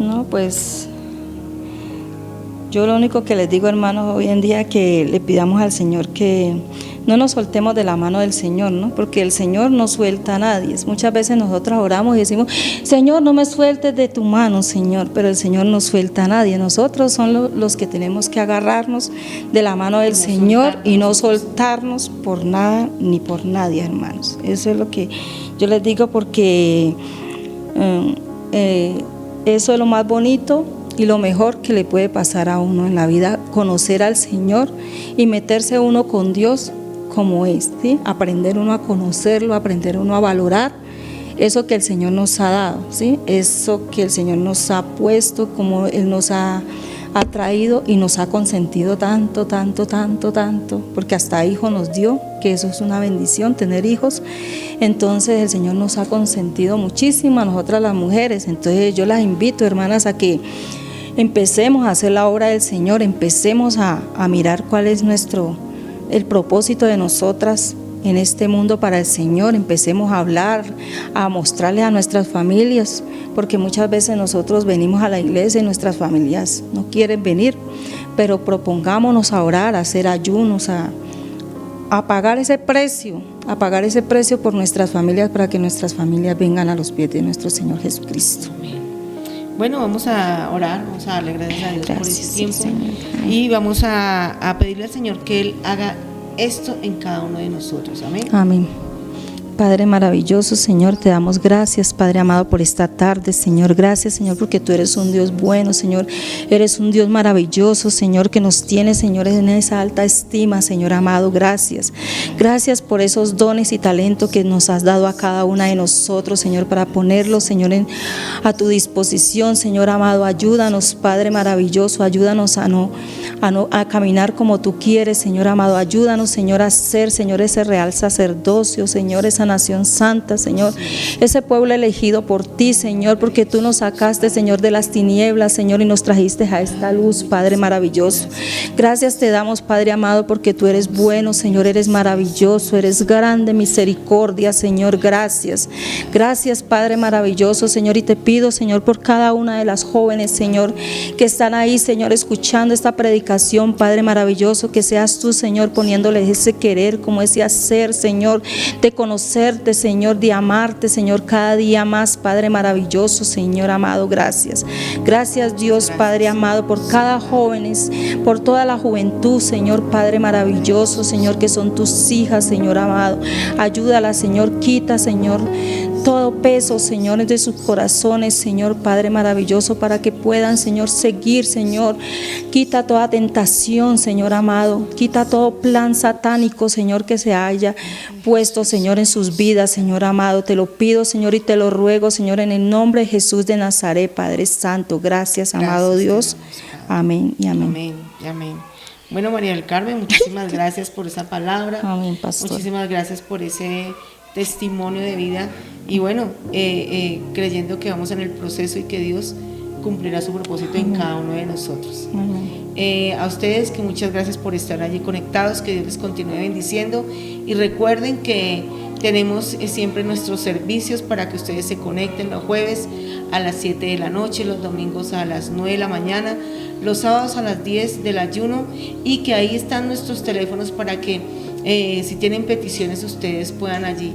S2: No, pues yo lo único que les digo, hermanos, hoy en día, que le pidamos al Señor que no nos soltemos de la mano del Señor, ¿no? Porque el Señor no suelta a nadie. Muchas veces nosotros oramos y decimos, Señor, no me sueltes de tu mano, Señor, pero el Señor no suelta a nadie. Nosotros somos los que tenemos que agarrarnos de la mano del Señor y no soltarnos por nada ni por nadie, hermanos. Eso es lo que yo les digo, porque eso es lo más bonito y lo mejor que le puede pasar a uno en la vida, conocer al Señor y meterse uno con Dios como es, ¿sí? Aprender uno a conocerlo, aprender uno a valorar eso que el Señor nos ha dado, ¿sí? Eso que el Señor nos ha puesto, como Él nos ha traído y nos ha consentido tanto, porque hasta hijo nos dio, que eso es una bendición, tener hijos. Entonces el Señor nos ha consentido muchísimo a nosotras las mujeres. Entonces yo las invito, hermanas, a que empecemos a hacer la obra del Señor, empecemos a mirar cuál es el propósito de nosotras en este mundo para el Señor. Empecemos a hablar, a mostrarle a nuestras familias, porque muchas veces nosotros venimos a la iglesia y nuestras familias no quieren venir, pero propongámonos a orar, a hacer ayunos, a pagar ese precio por nuestras familias, para que nuestras familias vengan a los pies de nuestro Señor Jesucristo.
S1: Bueno, vamos a orar, vamos a darle gracias a Dios por ese tiempo, Señor. Y vamos a pedirle al Señor que Él haga esto en cada uno de nosotros. Amén.
S2: Amén. Padre maravilloso, Señor, te damos gracias, Padre amado, por esta tarde, Señor. Gracias, Señor, porque tú eres un Dios bueno, Señor. Eres un Dios maravilloso, Señor, que nos tiene, Señor, en esa alta estima, Señor amado. Gracias. Gracias por esos dones y talentos que nos has dado a cada una de nosotros, Señor, para ponerlos, Señor, a tu disposición, Señor amado. Ayúdanos, Padre maravilloso. Ayúdanos a caminar como tú quieres, Señor amado. Ayúdanos, Señor, a ser, Señor, ese real sacerdocio, Señor, esa nación santa, Señor, ese pueblo elegido por ti, Señor, porque tú nos sacaste, Señor, de las tinieblas, Señor, y nos trajiste a esta luz, Padre maravilloso. Gracias te damos, Padre amado, porque tú eres bueno, Señor, eres maravilloso, eres grande misericordia, Señor. Gracias, Padre maravilloso, Señor, y te pido, Señor, por cada una de las jóvenes, Señor, que están ahí, Señor, escuchando esta predicación, Padre maravilloso, que seas tú, Señor, poniéndoles ese querer, como ese hacer, Señor, de conocerte, Señor, de amarte, Señor, cada día más, Padre maravilloso, Señor amado. Gracias, Dios, Padre amado, por cada jóvenes, por toda la juventud, Señor, Padre maravilloso, Señor, que son tus hijas, Señor amado. Ayúdala, Señor, quita, Señor, todo peso, Señor, de sus corazones, Señor, Padre maravilloso, para que puedan, Señor, seguir, Señor. Quita toda tentación, Señor amado. Quita todo plan satánico, Señor, que se haya puesto, Señor, en sus vidas, Señor amado. Te lo pido, Señor, y te lo ruego, Señor, en el nombre de Jesús de Nazaret, Padre Santo. Gracias, amado Dios. Amén y amén.
S1: Amén y amén. Bueno, María del Carmen, muchísimas gracias por esa palabra.
S2: Amén, pastor.
S1: Muchísimas gracias por ese testimonio de vida. Y bueno, creyendo que vamos en el proceso y que Dios cumplirá su propósito en cada uno de nosotros. A ustedes, que muchas gracias por estar allí conectados, que Dios les continúe bendiciendo, y recuerden que tenemos siempre nuestros servicios para que ustedes se conecten los jueves a las 7 de la noche, los domingos a las 9 de la mañana, los sábados a las 10 del ayuno, y que ahí están nuestros teléfonos para que Si tienen peticiones, ustedes puedan allí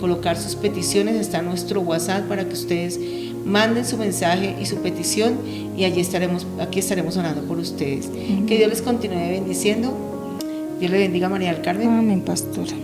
S1: colocar sus peticiones. Está nuestro WhatsApp para que ustedes manden su mensaje y su petición, y aquí estaremos orando por ustedes. Que Dios les continúe bendiciendo. Dios le bendiga, María del Carmen.
S2: Amén, pastora.